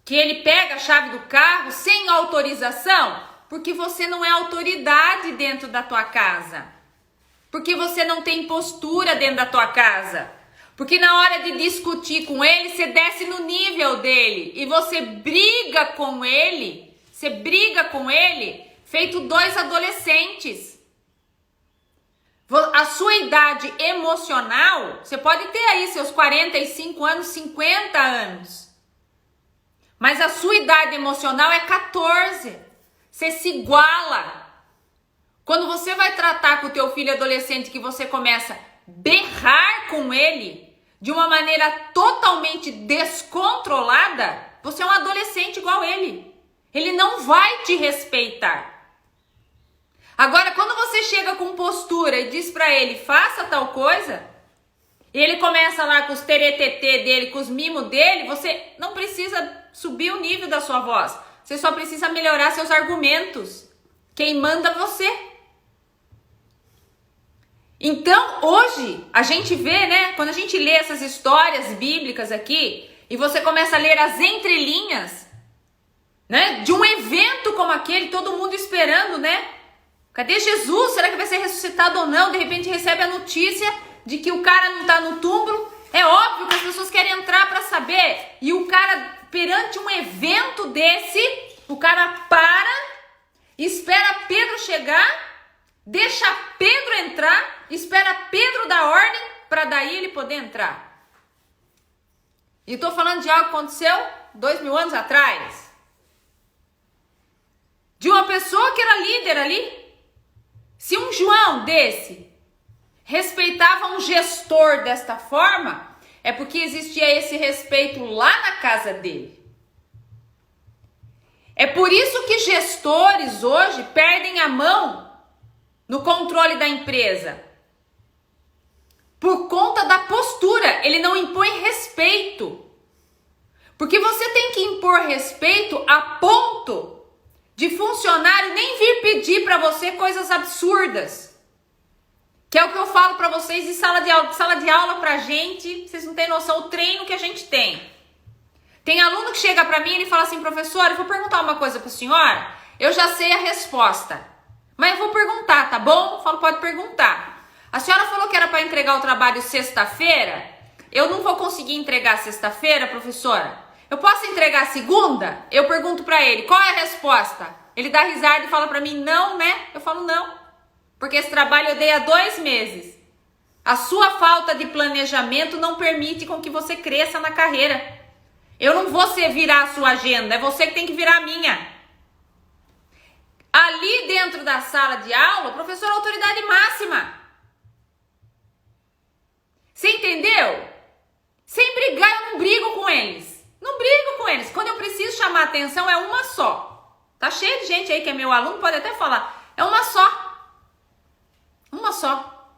que ele pega a chave do carro sem autorização? Porque você não é autoridade dentro da tua casa. Porque você não tem postura dentro da tua casa. Porque na hora de discutir com ele, você desce no nível dele e você briga com ele. Você briga com ele feito 2 adolescentes. A sua idade emocional, você pode ter aí seus 45 anos, 50 anos. Mas a sua idade emocional é 14. Você se iguala. Quando você vai tratar com o teu filho adolescente, que você começa a berrar com ele de uma maneira totalmente descontrolada, você é um adolescente igual ele. Ele não vai te respeitar. Agora, quando você chega com postura e diz pra ele, faça tal coisa, e ele começa lá com os teretetê dele, com os mimos dele, você não precisa subir o nível da sua voz. Você só precisa melhorar seus argumentos. Quem manda é você. Então, hoje, a gente vê, né? Quando a gente lê essas histórias bíblicas aqui, e você começa a ler as entrelinhas, né? De um evento como aquele, todo mundo esperando, né? Cadê Jesus? Será que vai ser ressuscitado ou não? De repente recebe a notícia de que o cara não tá no túmulo. É óbvio que as pessoas querem entrar para saber. E o cara, perante um evento desse, o cara para, espera Pedro chegar, deixa Pedro entrar, espera Pedro dar ordem para daí ele poder entrar. E tô falando de algo que aconteceu 2000 anos atrás. De uma pessoa que era líder ali. Se um João desse respeitava um gestor desta forma, é porque existia esse respeito lá na casa dele. É por isso que gestores hoje perdem a mão no controle da empresa. Por conta da postura, ele não impõe respeito. Porque você tem que impor respeito a ponto de funcionário nem vir pedir para você coisas absurdas. Que é o que eu falo para vocês em sala de aula. Sala de aula pra gente, vocês não têm noção o treino que a gente tem. Tem aluno que chega para mim e ele fala assim, professora, eu vou perguntar uma coisa para a senhora, eu já sei a resposta, mas eu vou perguntar, tá bom? Eu falo, pode perguntar. A senhora falou que era para entregar o trabalho sexta-feira, eu não vou conseguir entregar sexta-feira, professora. Eu posso entregar segunda? Eu pergunto para ele, qual é a resposta? Ele dá risada e fala para mim, não, né? Eu falo, não, porque esse trabalho eu dei há 2 meses. A sua falta de planejamento não permite com que você cresça na carreira. Eu não vou virar a sua agenda, é você que tem que virar a minha. Ali dentro da sala de aula, o professor é autoridade máxima. Você entendeu? Sem brigar, eu não brigo com eles. Não brigo com eles. Quando eu preciso chamar atenção, é uma só. Tá cheio de gente aí que é meu aluno, pode até falar. É uma só. Uma só.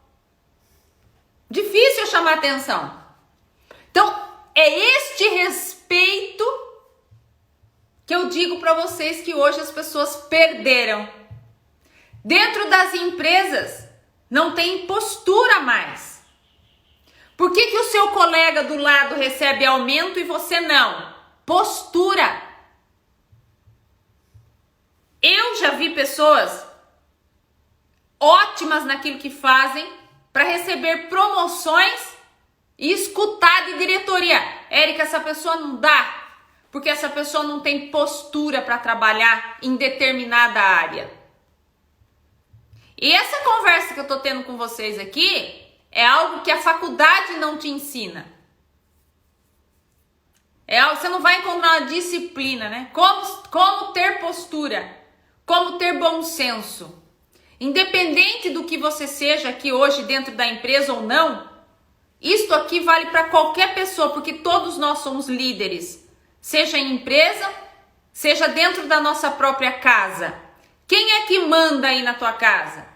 Difícil eu chamar atenção. Então, é este respeito que eu digo para vocês que hoje as pessoas perderam. Dentro das empresas, não tem postura mais. Por que que o seu colega do lado recebe aumento e você não? Postura. Eu já vi pessoas ótimas naquilo que fazem para receber promoções e escutar de diretoria. Érica, essa pessoa não dá, porque essa pessoa não tem postura para trabalhar em determinada área. E essa conversa que eu tô tendo com vocês aqui é algo que a faculdade não te ensina. É algo, você não vai encontrar uma disciplina, né? Como ter postura, como ter bom senso. Independente do que você seja aqui hoje dentro da empresa ou não, isto aqui vale para qualquer pessoa, porque todos nós somos líderes. Seja em empresa, seja dentro da nossa própria casa. Quem é que manda aí na tua casa?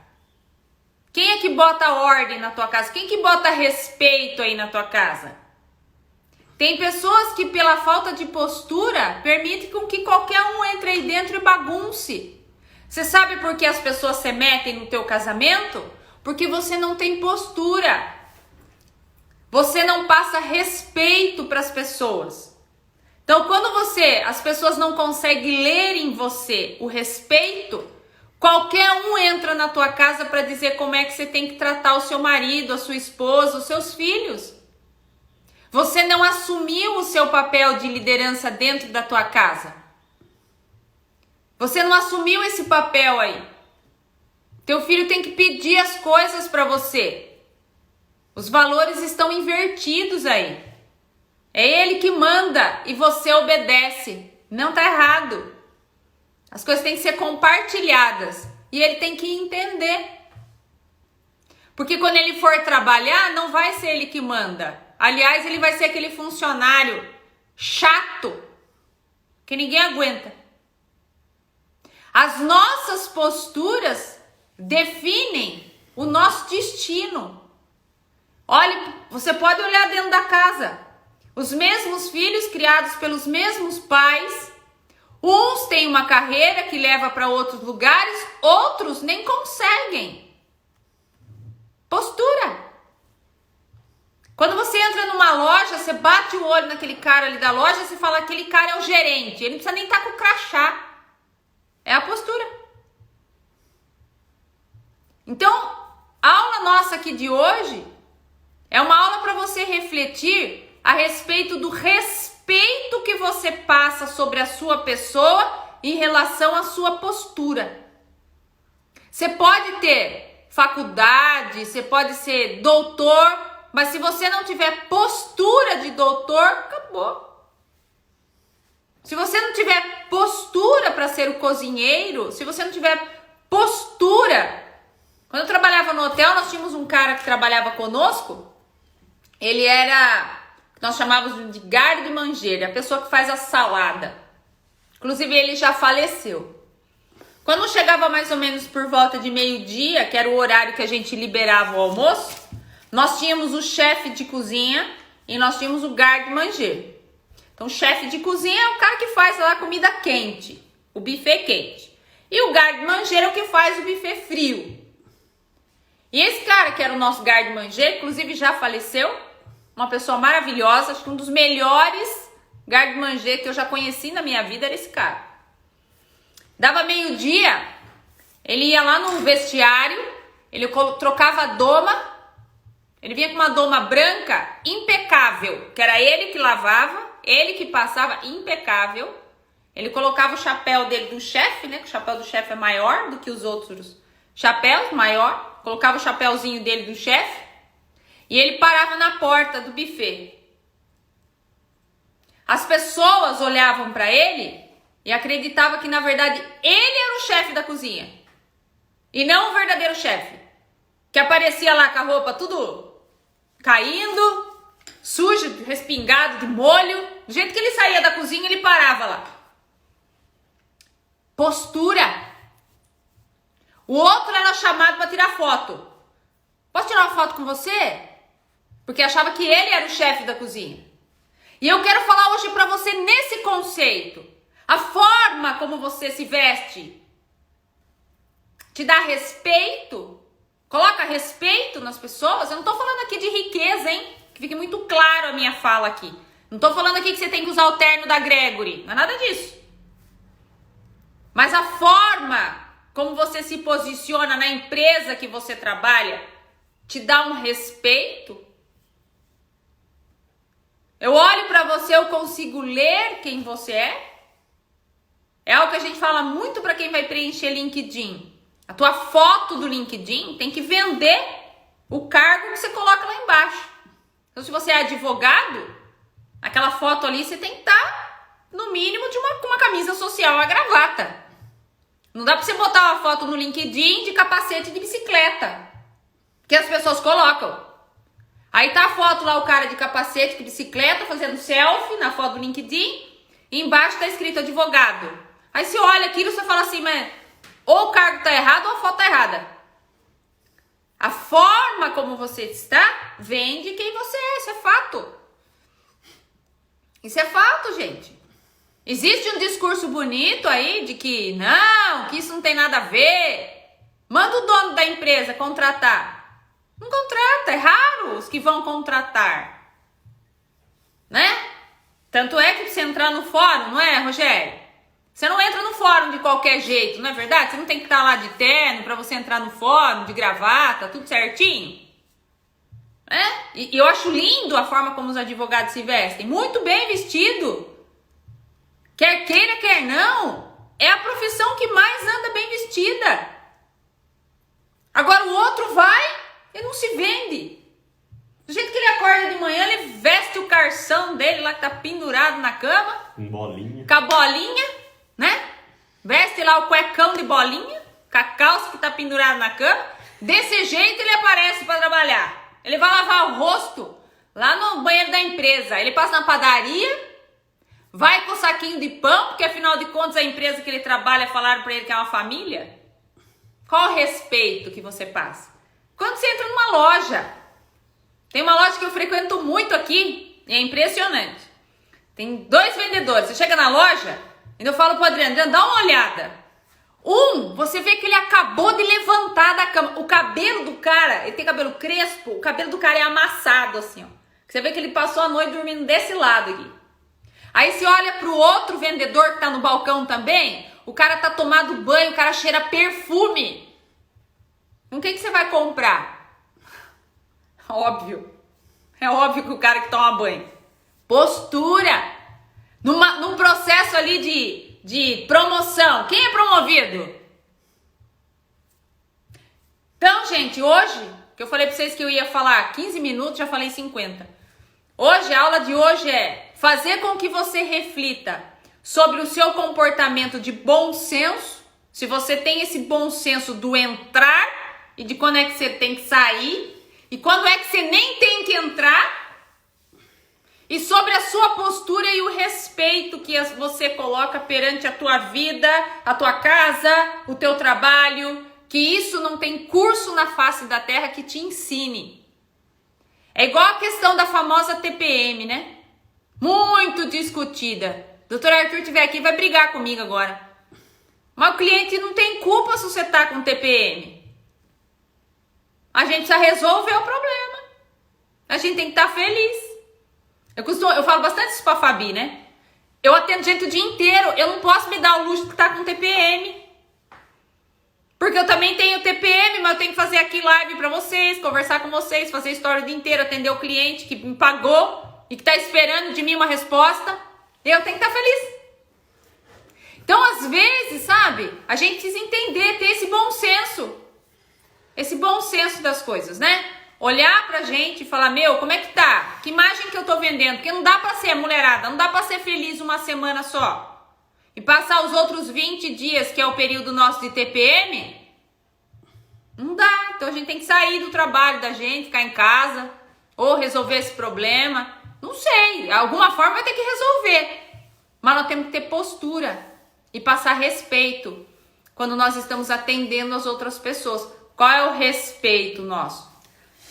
Quem é que bota ordem na tua casa? Quem que bota respeito aí na tua casa? Tem pessoas que pela falta de postura permitem com que qualquer um entre aí dentro e bagunce. Você sabe por que as pessoas se metem no teu casamento? Porque você não tem postura. Você não passa respeito para as pessoas. Então, quando as pessoas não conseguem ler em você o respeito, qualquer um entra na tua casa para dizer como é que você tem que tratar o seu marido, a sua esposa, os seus filhos. Você não assumiu o seu papel de liderança dentro da tua casa. Você não assumiu esse papel aí. Teu filho tem que pedir as coisas para você. Os valores estão invertidos aí. É ele que manda e você obedece. Não tá errado. As coisas têm que ser compartilhadas. E ele tem que entender. Porque quando ele for trabalhar, não vai ser ele que manda. Aliás, ele vai ser aquele funcionário chato que ninguém aguenta. As nossas posturas definem o nosso destino. Olha, você pode olhar dentro da casa. Os mesmos filhos criados pelos mesmos pais. Uns têm uma carreira que leva para outros lugares, outros nem conseguem. Postura. Quando você entra numa loja, você bate o olho naquele cara ali da loja, você fala, aquele cara é o gerente. Ele não precisa nem estar com o crachá. É a postura. Então, a aula nossa aqui de hoje é uma aula para você refletir a respeito do respeito que você passa sobre a sua pessoa em relação à sua postura. Você pode ter faculdade, você pode ser doutor, mas se você não tiver postura de doutor, acabou. Se você não tiver postura para ser o cozinheiro, se você não tiver postura... Quando eu trabalhava no hotel, nós tínhamos um cara que trabalhava conosco. Ele era, nós chamávamos de garde manger, a pessoa que faz a salada. Inclusive, ele já faleceu. Quando chegava mais ou menos por volta de meio-dia, que era o horário que a gente liberava o almoço, nós tínhamos o chefe de cozinha e nós tínhamos o garde manger. Então, o chefe de cozinha é o cara que faz lá a comida quente, o buffet quente. E o garde manger é o que faz o buffet frio. E esse cara que era o nosso garde manger, inclusive já faleceu, uma pessoa maravilhosa, acho que um dos melhores garde manger que eu já conheci na minha vida era esse cara. Dava meio-dia, ele ia lá no vestiário, ele trocava a doma, ele vinha com uma doma branca impecável, que era ele que lavava, ele que passava, impecável. Ele colocava o chapéu dele do chefe, né, que o chapéu do chefe é maior do que os outros chapéus, maior. Colocava o chapéuzinho dele do chefe e ele parava na porta do buffet. As pessoas olhavam para ele e acreditava que na verdade ele era o chefe da cozinha e não o verdadeiro chefe, que aparecia lá com a roupa tudo caindo, sujo, respingado de molho. Do jeito que ele saía da cozinha, ele parava lá. Postura. O outro era chamado para tirar foto. Posso tirar uma foto com você? Porque achava que ele era o chefe da cozinha. E eu quero falar hoje para você nesse conceito. A forma como você se veste te dá respeito? Coloca respeito nas pessoas? Eu não tô falando aqui de riqueza, hein? Que fique muito claro a minha fala aqui. Não tô falando aqui que você tem que usar o terno da Gregory. Não é nada disso. Mas a forma como você se posiciona na empresa que você trabalha te dá um respeito? Eu olho para você, eu consigo ler quem você é? É algo que a gente fala muito para quem vai preencher LinkedIn. A tua foto do LinkedIn tem que vender o cargo que você coloca lá embaixo. Então, se você é advogado, aquela foto ali você tem que estar, no mínimo, com uma camisa social, uma gravata. Não dá pra você botar uma foto no LinkedIn de capacete de bicicleta, que as pessoas colocam. Aí tá a foto lá, o cara de capacete de bicicleta fazendo selfie na foto do LinkedIn, e embaixo tá escrito advogado. Aí você olha aquilo e você fala assim, mas ou o cargo tá errado ou a foto tá errada. A forma como você está vende quem você é, isso é fato. Isso é fato, gente. Existe um discurso bonito aí de que não, que isso não tem nada a ver. Manda o dono da empresa contratar. Não contrata, é raro os que vão contratar. Né? Tanto é que você entrar no fórum, não é, Rogério? Você não entra no fórum de qualquer jeito, não é verdade? Você não tem que estar lá de terno para você entrar no fórum, de gravata, tudo certinho. E eu acho lindo a forma como os advogados se vestem. Muito bem vestido. Quer queira, quer não. É a profissão que mais anda bem vestida. Agora o outro vai e não se vende. Do jeito que ele acorda de manhã, ele veste o carção dele lá que tá pendurado na cama. Com bolinha. Com a bolinha, né? Veste lá o cuecão de bolinha, com a calça que tá pendurada na cama. Desse jeito ele aparece para trabalhar. Ele vai lavar o rosto lá no banheiro da empresa. Ele passa na padaria, vai com o saquinho de pão, porque afinal de contas a empresa que ele trabalha falaram para ele que é uma família. Qual o respeito que você passa? Quando você entra numa loja, tem uma loja que eu frequento muito aqui, e é impressionante. Tem 2 vendedores, você chega na loja, e eu falo pro Adriano, dá uma olhada. Você vê que ele acabou de levantar da cama. O cabelo do cara, ele tem cabelo crespo, o cabelo do cara é amassado assim, ó. Você vê que ele passou a noite dormindo desse lado aqui. Aí você olha pro outro vendedor que tá no balcão também, o cara tá tomando banho, o cara cheira perfume. Com quem que você vai comprar? Óbvio. É óbvio que o cara que toma banho. Postura. Num processo ali de promoção. Quem é promovido? Então, gente, hoje, que eu falei pra vocês que eu ia falar 15 minutos, já falei 50. Hoje, a aula de hoje é fazer com que você reflita sobre o seu comportamento de bom senso, se você tem esse bom senso do entrar e de quando é que você tem que sair, e quando é que você nem tem que entrar, e sobre a sua postura e o respeito que você coloca perante a tua vida, a tua casa, o teu trabalho, que isso não tem curso na face da terra que te ensine. É igual a questão da famosa TPM, né? Muito discutida. Doutor Arthur estiver aqui, vai brigar comigo agora. Mas o cliente não tem culpa se você tá com TPM. A gente precisa resolver o problema. A gente tem que estar feliz. Eu falo bastante isso pra Fabi, né? Eu atendo gente o dia inteiro. Eu não posso me dar o luxo de estar com TPM. Porque eu também tenho TPM, mas eu tenho que fazer aqui live pra vocês, conversar com vocês, fazer história o dia inteiro, atender o cliente que me pagou e que tá esperando de mim uma resposta. Eu tenho que estar feliz. Então, às vezes, sabe, a gente precisa entender, ter esse bom senso. Esse bom senso das coisas, né? Olhar pra gente e falar, como é que tá? Que imagem que eu tô vendendo? Porque não dá pra ser mulherada, não dá pra ser feliz uma semana só. e passar os outros 20 dias, que é o período nosso de TPM, não dá. Então a gente tem que sair do trabalho da gente, ficar em casa, ou resolver esse problema. Não sei, de alguma forma vai ter que resolver. Mas nós temos que ter postura e passar respeito quando nós estamos atendendo as outras pessoas. Qual é o respeito nosso?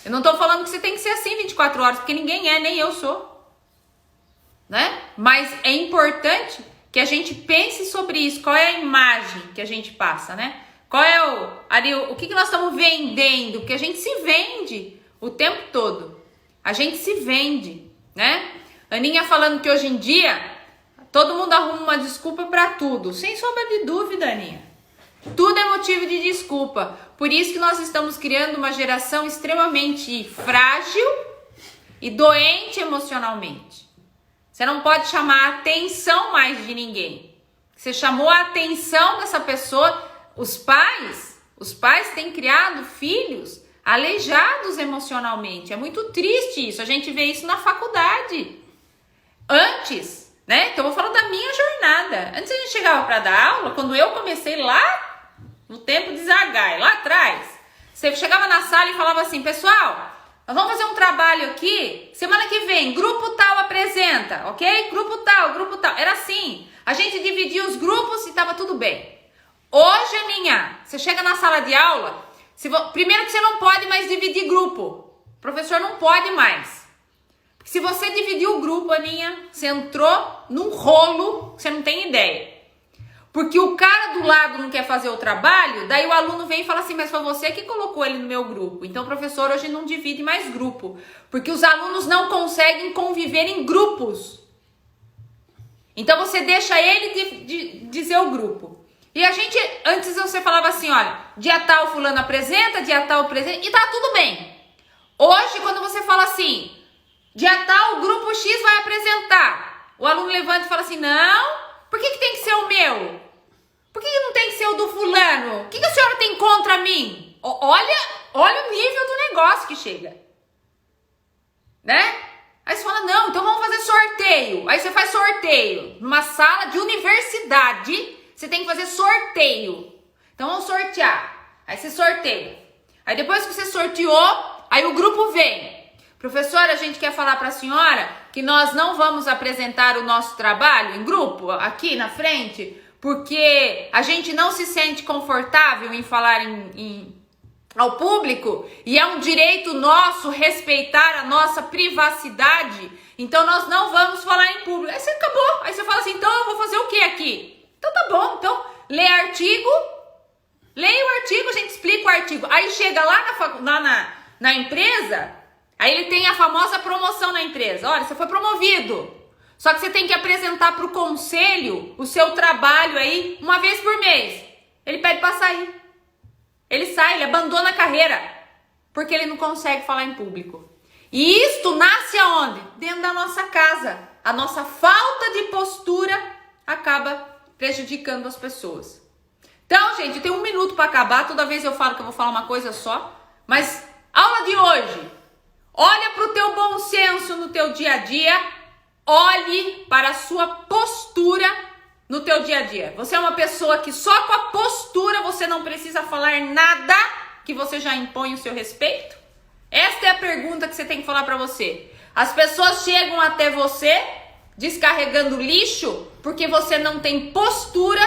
Eu não estou falando que você tem que ser assim 24 horas, porque ninguém é, nem eu sou. Né? Mas é importante que a gente pense sobre isso. Qual é a imagem que a gente passa, né? Qual é o que nós estamos vendendo? Porque a gente se vende o tempo todo. A gente se vende, né? Aninha falando que hoje em dia todo mundo arruma uma desculpa para tudo. Sem sombra de dúvida, Aninha. Tudo é motivo de desculpa. Por isso que nós estamos criando uma geração extremamente frágil e doente emocionalmente. Você não pode chamar a atenção mais de ninguém. Você chamou a atenção dessa pessoa. Os pais têm criado filhos aleijados emocionalmente. É muito triste isso. A gente vê isso na faculdade. Antes, né? Então eu vou falar da minha jornada. Antes a gente chegava para dar aula, quando eu comecei lá no tempo de Zagai, lá atrás, você chegava na sala e falava assim: pessoal, nós vamos fazer um trabalho aqui, semana que vem, grupo tal apresenta, ok? Grupo tal. Era assim, a gente dividia os grupos e tava tudo bem. Hoje, Aninha, você chega na sala de aula, primeiro que você não pode mais dividir grupo. O professor não pode mais. Se você dividir o grupo, Aninha, você entrou num rolo, você não tem ideia. Porque o cara do lado não quer fazer o trabalho, daí o aluno vem e fala assim: mas foi você que colocou ele no meu grupo. Então o professor hoje não divide mais grupo, porque os alunos não conseguem conviver em grupos. Então você deixa ele dizer o grupo. E a gente, antes você falava assim: olha, dia tal fulano apresenta, dia tal apresenta, e tá tudo bem. Hoje, quando você fala assim, dia tal o grupo X vai apresentar, o aluno levanta e fala assim: não, por que tem que ser o meu? Por que não tem que ser o do fulano? O que a senhora tem contra mim? Olha o nível do negócio que chega. Né? Aí você fala: não, então vamos fazer sorteio. Aí você faz sorteio. Numa sala de universidade, você tem que fazer sorteio. Então vamos sortear. Aí você sorteia. Aí depois que você sorteou, aí o grupo vem: professora, a gente quer falar para a senhora que nós não vamos apresentar o nosso trabalho em grupo aqui na frente, porque a gente não se sente confortável em falar ao público, e é um direito nosso respeitar a nossa privacidade, então nós não vamos falar em público. Aí você acabou, aí você fala assim: então eu vou fazer o que aqui? Então tá bom, então leia o artigo, a gente explica o artigo. Aí chega lá na empresa, aí ele tem a famosa promoção na empresa: olha, você foi promovido. Só que você tem que apresentar para o conselho o seu trabalho aí uma vez por mês. Ele pede para sair. Ele sai, ele abandona a carreira, porque ele não consegue falar em público. E isto nasce aonde? Dentro da nossa casa. A nossa falta de postura acaba prejudicando as pessoas. Então, gente, eu tenho 1 minuto para acabar. Toda vez eu falo que eu vou falar uma coisa só. Mas, aula de hoje. Olha para o teu bom senso no teu dia a dia. Olhe para a sua postura no teu dia a dia. Você é uma pessoa que só com a postura você não precisa falar nada, que você já impõe o seu respeito? Esta é a pergunta que você tem que falar para você. As pessoas chegam até você descarregando lixo porque você não tem postura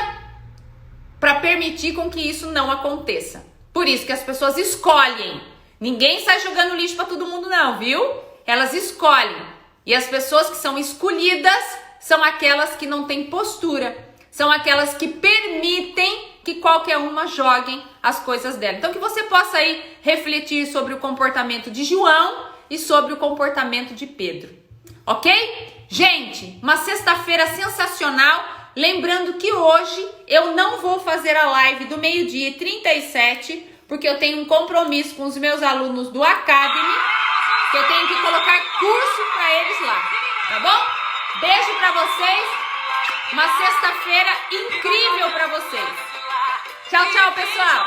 para permitir com que isso não aconteça. Por isso que as pessoas escolhem. Ninguém sai jogando lixo para todo mundo não, viu? Elas escolhem. E as pessoas que são escolhidas são aquelas que não têm postura, são aquelas que permitem que qualquer uma jogue as coisas dela. Então que você possa aí refletir sobre o comportamento de João e sobre o comportamento de Pedro, ok? Gente, uma sexta-feira sensacional. Lembrando que hoje eu não vou fazer a live do 12h37, porque eu tenho um compromisso com os meus alunos do Academy, que eu tenho que colocar curso para eles lá, tá bom? Beijo para vocês, uma sexta-feira incrível para vocês. Tchau, tchau, pessoal!